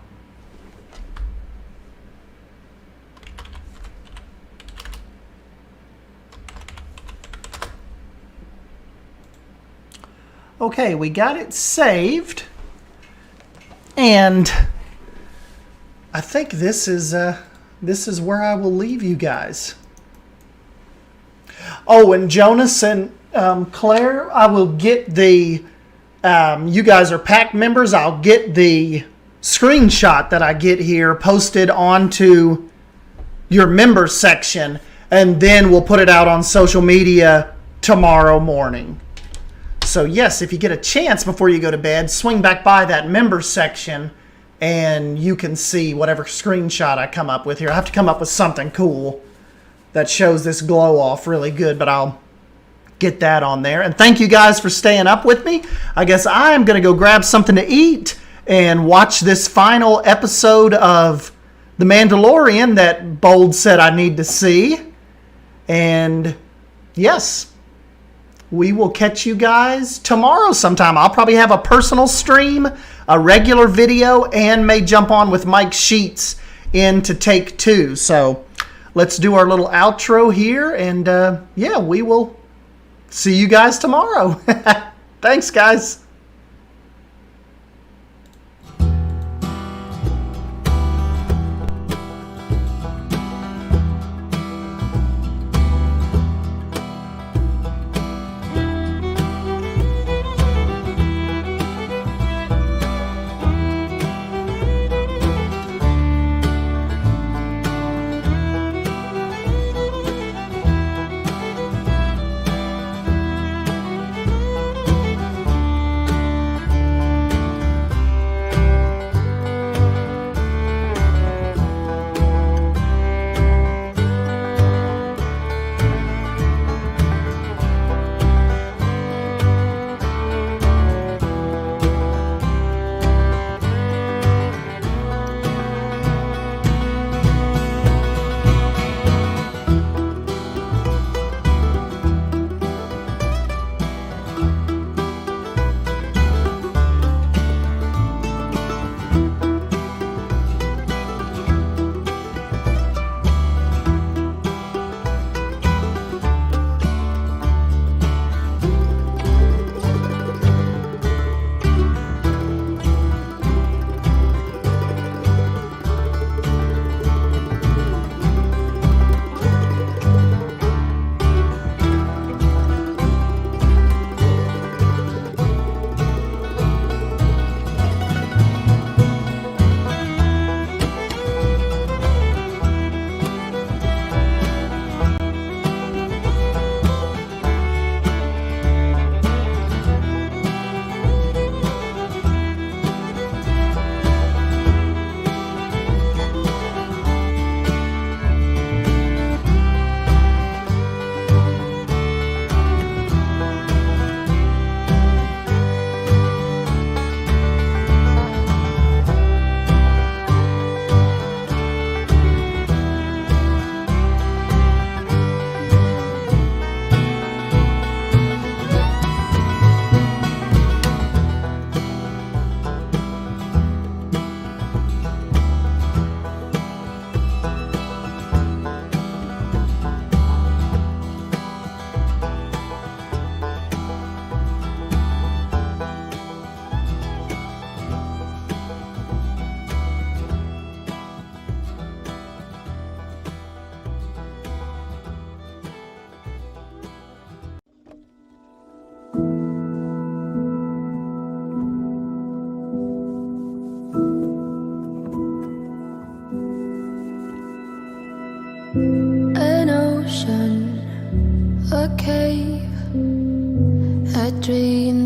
Okay, we got it saved. And I think this is where I will leave you guys. Oh, and Jonas and Claire, I will get the, you guys are pack members, I'll get the screenshot that I get here posted onto your members section, and then we'll put it out on social media tomorrow morning. So yes, if you get a chance before you go to bed, swing back by that members section and you can see whatever screenshot I come up with here. I have to come up with something cool that shows this glow off really good, but I'll get that on there. And thank you guys for staying up with me. I guess I'm going to go grab something to eat and watch this final episode of The Mandalorian that Bold said I need to see. And yes, we will catch you guys tomorrow sometime. I'll probably have a personal stream, a regular video, and may jump on with Mike Sheets into take 2. So let's do our little outro here, and yeah, we will see you guys tomorrow. Thanks, guys.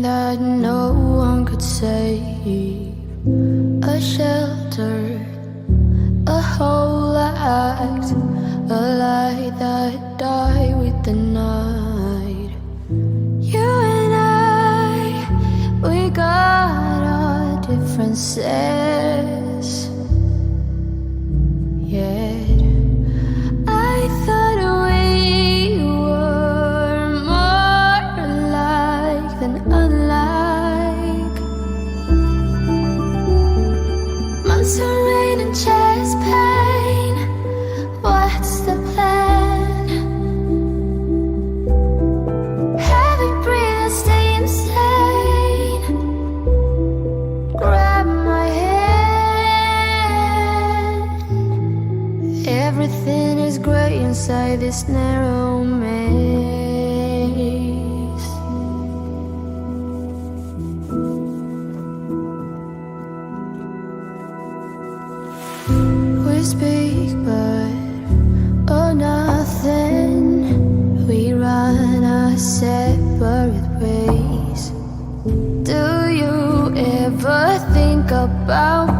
that no one could save. A shelter, a whole act, a light that died with the night. You and I, we got our differences. Yet I thought we were more alike than unlike. Months of rain and chest pain. What's the plan? Heavy breathing, stay insane. Grab my hand. Everything is grey inside this narrow maze. We speak but oh nothing. We run our separate ways. Do you ever think about